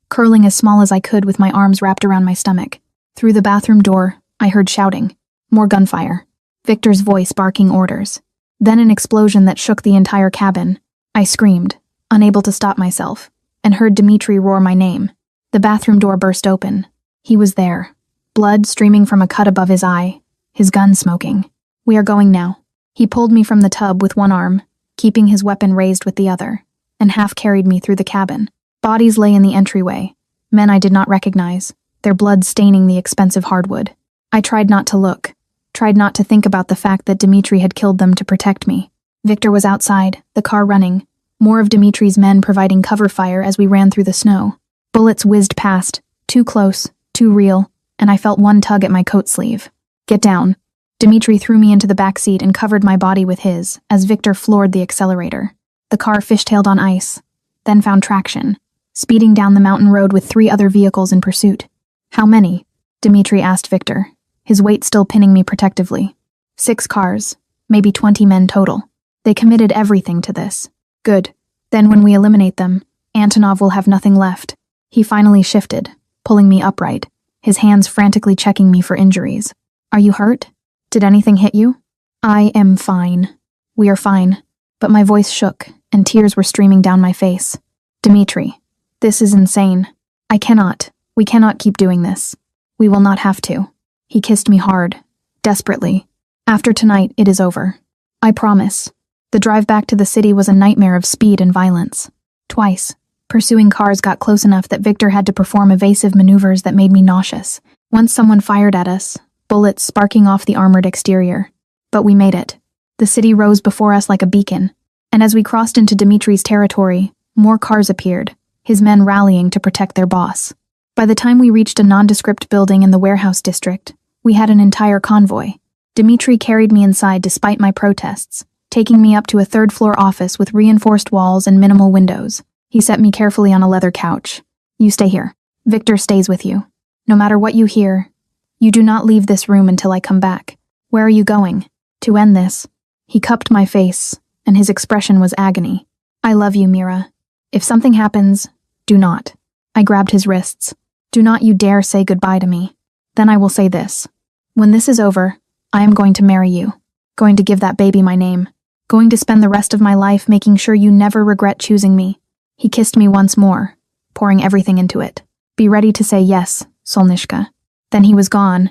curling as small as I could with my arms wrapped around my stomach. Through the bathroom door, I heard shouting. More gunfire. Victor's voice barking orders. Then an explosion that shook the entire cabin. I screamed, unable to stop myself, and heard Dmitri roar my name. The bathroom door burst open. He was there, blood streaming from a cut above his eye, his gun smoking. "We are going now." He pulled me from the tub with one arm, keeping his weapon raised with the other, and half-carried me through the cabin. Bodies lay in the entryway, men I did not recognize, their blood staining the expensive hardwood. I tried not to look, tried not to think about the fact that Dmitri had killed them to protect me. Victor was outside, the car running, more of Dmitri's men providing cover fire as we ran through the snow. Bullets whizzed past, too close, too real, and I felt one tug at my coat sleeve. "Get down." Dmitri threw me into the back seat and covered my body with his, as Victor floored the accelerator. The car fishtailed on ice, then found traction, speeding down the mountain road with 3 other vehicles in pursuit. "How many?" Dmitri asked Victor, his weight still pinning me protectively. 6 cars, maybe 20 men total. They committed everything to this. Good. Then when we eliminate them, Antonov will have nothing left. He finally shifted, pulling me upright, his hands frantically checking me for injuries. "Are you hurt? Did anything hit you?" "I am fine. We are fine." But my voice shook, and tears were streaming down my face. "Dmitri, this is insane. We cannot keep doing this. We will not have to." He kissed me hard, desperately. "After tonight, it is over. I promise." The drive back to the city was a nightmare of speed and violence. Twice, pursuing cars got close enough that Victor had to perform evasive maneuvers that made me nauseous. Once someone fired at us, bullets sparking off the armored exterior. But we made it. The city rose before us like a beacon, and as we crossed into Dmitri's territory, more cars appeared, his men rallying to protect their boss. By the time we reached a nondescript building in the warehouse district, we had an entire convoy. Dmitri carried me inside despite my protests, taking me up to a 3rd-floor office with reinforced walls and minimal windows. He set me carefully on a leather couch. "You stay here. Victor stays with you. No matter what you hear, you do not leave this room until I come back. Where are you going?" "To end this." He cupped my face, and his expression was agony. "I love you, Mira. If something happens, do not." I grabbed his wrists. "Do not you dare say goodbye to me. Then I will say this. When this is over, I am going to marry you. Going to give that baby my name. Going to spend the rest of my life making sure you never regret choosing me." He kissed me once more, pouring everything into it. "Be ready to say yes, Solnishka." Then he was gone,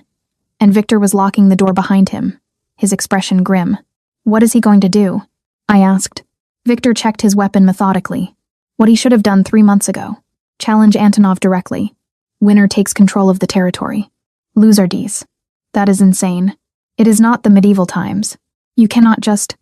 and Victor was locking the door behind him, his expression grim. "What is he going to do?" I asked. Victor checked his weapon methodically. What he should have done 3 months ago. Challenge Antonov directly. Winner takes control of the territory. Losers. That is insane. It is not the medieval times. You cannot just...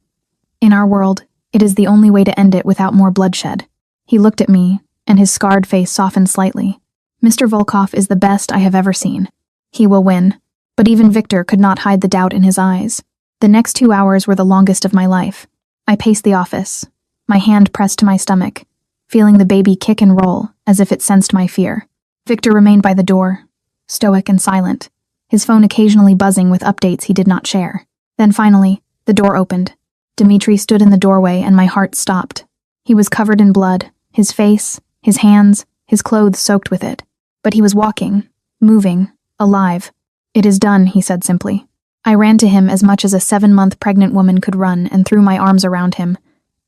In our world, it is the only way to end it without more bloodshed. He looked at me, and his scarred face softened slightly. "Mr. Volkov is the best I have ever seen. He will win." But even Victor could not hide the doubt in his eyes. The next 2 hours were the longest of my life. I paced the office, my hand pressed to my stomach, feeling the baby kick and roll as if it sensed my fear. Victor remained by the door, stoic and silent, his phone occasionally buzzing with updates he did not share. Then finally, the door opened. Dmitri stood in the doorway and my heart stopped. He was covered in blood, his face, his hands, his clothes soaked with it. But he was walking, moving, alive. "It is done," he said simply. I ran to him as much as a 7-month pregnant woman could run and threw my arms around him,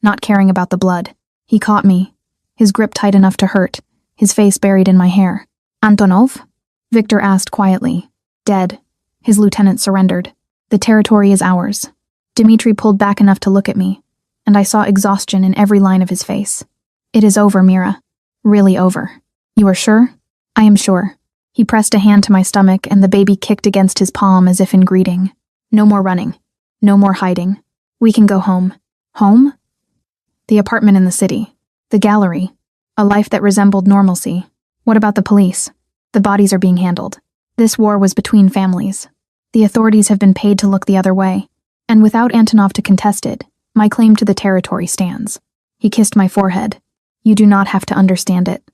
not caring about the blood. He caught me, his grip tight enough to hurt, his face buried in my hair. "Antonov?" Victor asked quietly. "Dead." His lieutenant surrendered. "The territory is ours." Dmitri pulled back enough to look at me, and I saw exhaustion in every line of his face. "It is over, Mira. Really over." "You are sure?" "I am sure." He pressed a hand to my stomach and the baby kicked against his palm as if in greeting. "No more running. No more hiding. We can go home." "Home?" "The apartment in the city. The gallery. A life that resembled normalcy. What about the police? The bodies are being handled. This war was between families. The authorities have been paid to look the other way. And without Antonov to contest it, my claim to the territory stands." He kissed my forehead. "You do not have to understand it.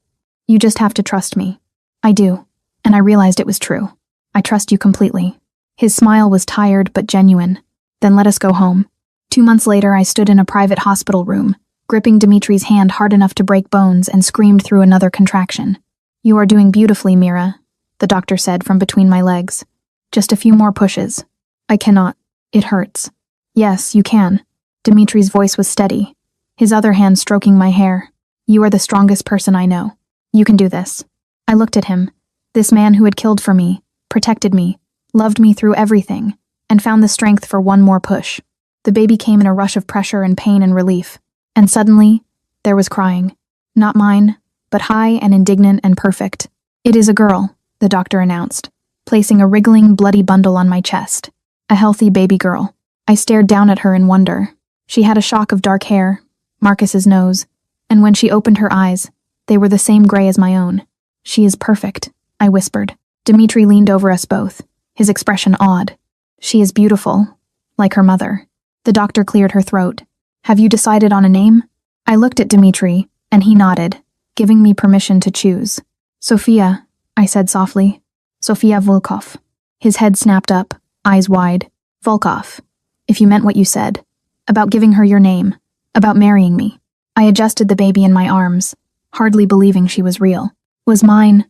You just have to trust me." "I do." And I realized it was true. "I trust you completely." His smile was tired but genuine. "Then let us go home." 2 months later, I stood in a private hospital room, gripping Dmitri's hand hard enough to break bones and screamed through another contraction. "You are doing beautifully, Mira," the doctor said from between my legs. "Just a few more pushes." "I cannot. It hurts." "Yes, you can." Dmitri's voice was steady, his other hand stroking my hair. "You are the strongest person I know. You can do this." I looked at him. This man who had killed for me, protected me, loved me through everything, and found the strength for one more push. The baby came in a rush of pressure and pain and relief. And suddenly, there was crying. Not mine, but high and indignant and perfect. "It is a girl," the doctor announced, placing a wriggling, bloody bundle on my chest. A healthy baby girl. I stared down at her in wonder. She had a shock of dark hair, Marcus's nose, and when she opened her eyes, they were the same gray as my own. "She is perfect," I whispered. Dmitri leaned over us both, his expression odd. "She is beautiful, like her mother." The doctor cleared her throat. "Have you decided on a name?" I looked at Dmitri, and he nodded, giving me permission to choose. "Sophia," I said softly. "Sophia Volkov." His head snapped up, eyes wide. "Volkov, if you meant what you said. About giving her your name. About marrying me." I adjusted the baby in my arms, hardly believing she was real. Was mine.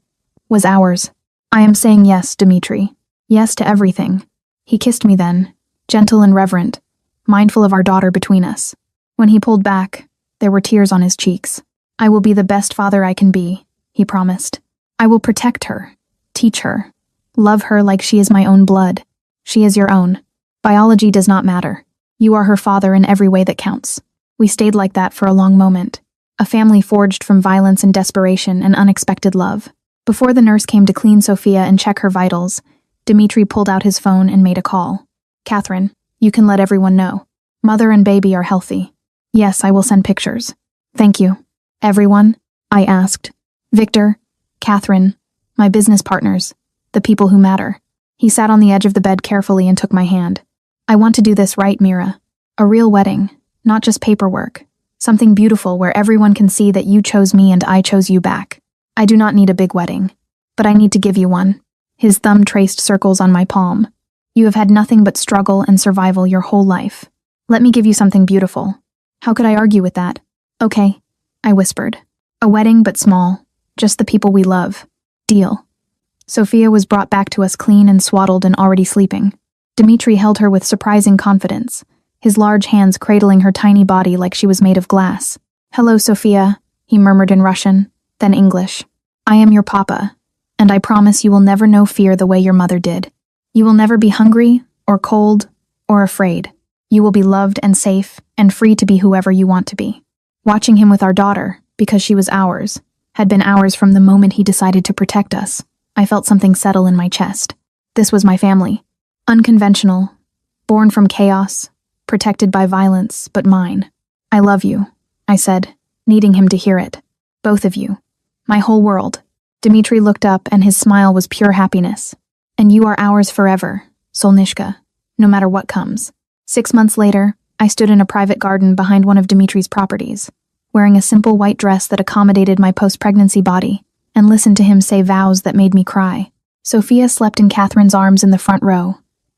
Was ours. "I am saying yes, Dmitri. Yes to everything." He kissed me then, gentle and reverent, mindful of our daughter between us. When he pulled back, there were tears on his cheeks. "I will be the best father I can be," he promised. "I will protect her, teach her, love her like she is my own blood. She is your own. Biology does not matter. You are her father in every way that counts." We stayed like that for a long moment, a family forged from violence and desperation and unexpected love. Before the nurse came to clean Sophia and check her vitals, Dmitri pulled out his phone and made a call. "Catherine, you can let everyone know. Mother and baby are healthy." "Yes, I will send pictures." "Thank you." "Everyone?" I asked. "Victor, Catherine, my business partners, the people who matter." He sat on the edge of the bed carefully and took my hand. "I want to do this right, Mira. A real wedding, not just paperwork. Something beautiful where everyone can see that you chose me and I chose you back. I do not need a big wedding, but I need to give you one." His thumb traced circles on my palm. "You have had nothing but struggle and survival your whole life. Let me give you something beautiful." How could I argue with that? "Okay," I whispered. "A wedding but small, just the people we love. Deal." Sophia was brought back to us clean and swaddled and already sleeping. Dmitri held her with surprising confidence, his large hands cradling her tiny body like she was made of glass. "Hello, Sophia," he murmured in Russian, then English. "I am your papa, and I promise you will never know fear the way your mother did. You will never be hungry, or cold, or afraid. You will be loved and safe, and free to be whoever you want to be." Watching him with our daughter, because she was ours, had been ours from the moment he decided to protect us. I felt something settle in my chest. This was my family. Unconventional, born from chaos, protected by violence, but mine. "I love you," I said, needing him to hear it. "Both of you. My whole world." Dmitri looked up and his smile was pure happiness. "And you are ours forever, Solnishka, no matter what comes." 6 months later, I stood in a private garden behind one of Dmitri's properties, wearing a simple white dress that accommodated my post-pregnancy body, and listened to him say vows that made me cry. Sophia slept in Catherine's arms in the front row,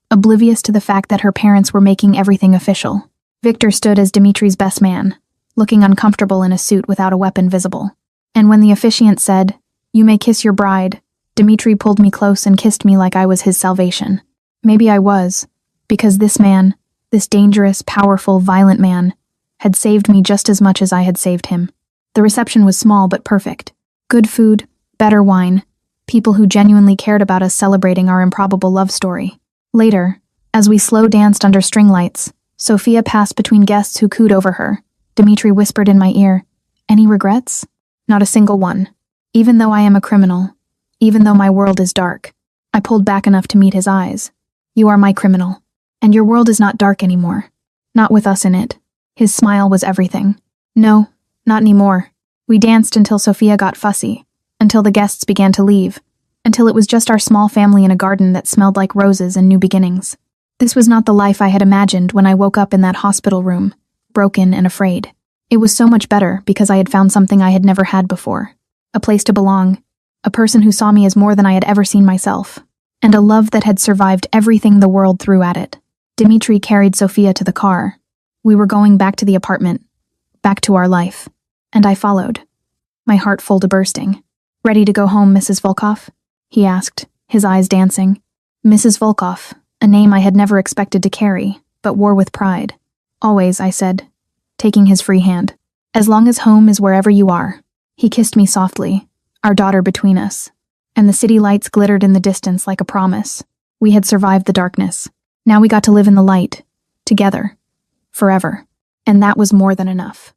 oblivious to the fact that her parents were making everything official. Victor stood as Dmitri's best man, looking uncomfortable in a suit without a weapon visible. And when the officiant said, "You may kiss your bride," Dmitri pulled me close and kissed me like I was his salvation. Maybe I was, because this man, this dangerous, powerful, violent man, had saved me just as much as I had saved him. The reception was small but perfect. Good food, better wine, people who genuinely cared about us celebrating our improbable love story. Later, as we slow danced under string lights, Sophia passed between guests who cooed over her. Dmitri whispered in my ear, "Any regrets?" "Not a single one. Even though I am a criminal, even though my world is dark." I pulled back enough to meet his eyes. "You are my criminal, and your world is not dark anymore. Not with us in it." His smile was everything. "No, not anymore." We danced until Sophia got fussy, until the guests began to leave, until it was just our small family in a garden that smelled like roses and new beginnings. This was not the life I had imagined when I woke up in that hospital room, broken and afraid. It was so much better because I had found something I had never had before. A place to belong, a person who saw me as more than I had ever seen myself, and a love that had survived everything the world threw at it. Dmitri carried Sophia to the car. We were going back to the apartment, back to our life, and I followed, my heart full to bursting. "Ready to go home, Mrs. Volkov?" he asked, his eyes dancing. Mrs. Volkov, a name I had never expected to carry, but wore with pride. "Always," I said, taking his free hand. "As long as home is wherever you are." He kissed me softly, our daughter between us, and the city lights glittered in the distance like a promise. We had survived the darkness. Now we got to live in the light, together, forever. And that was more than enough.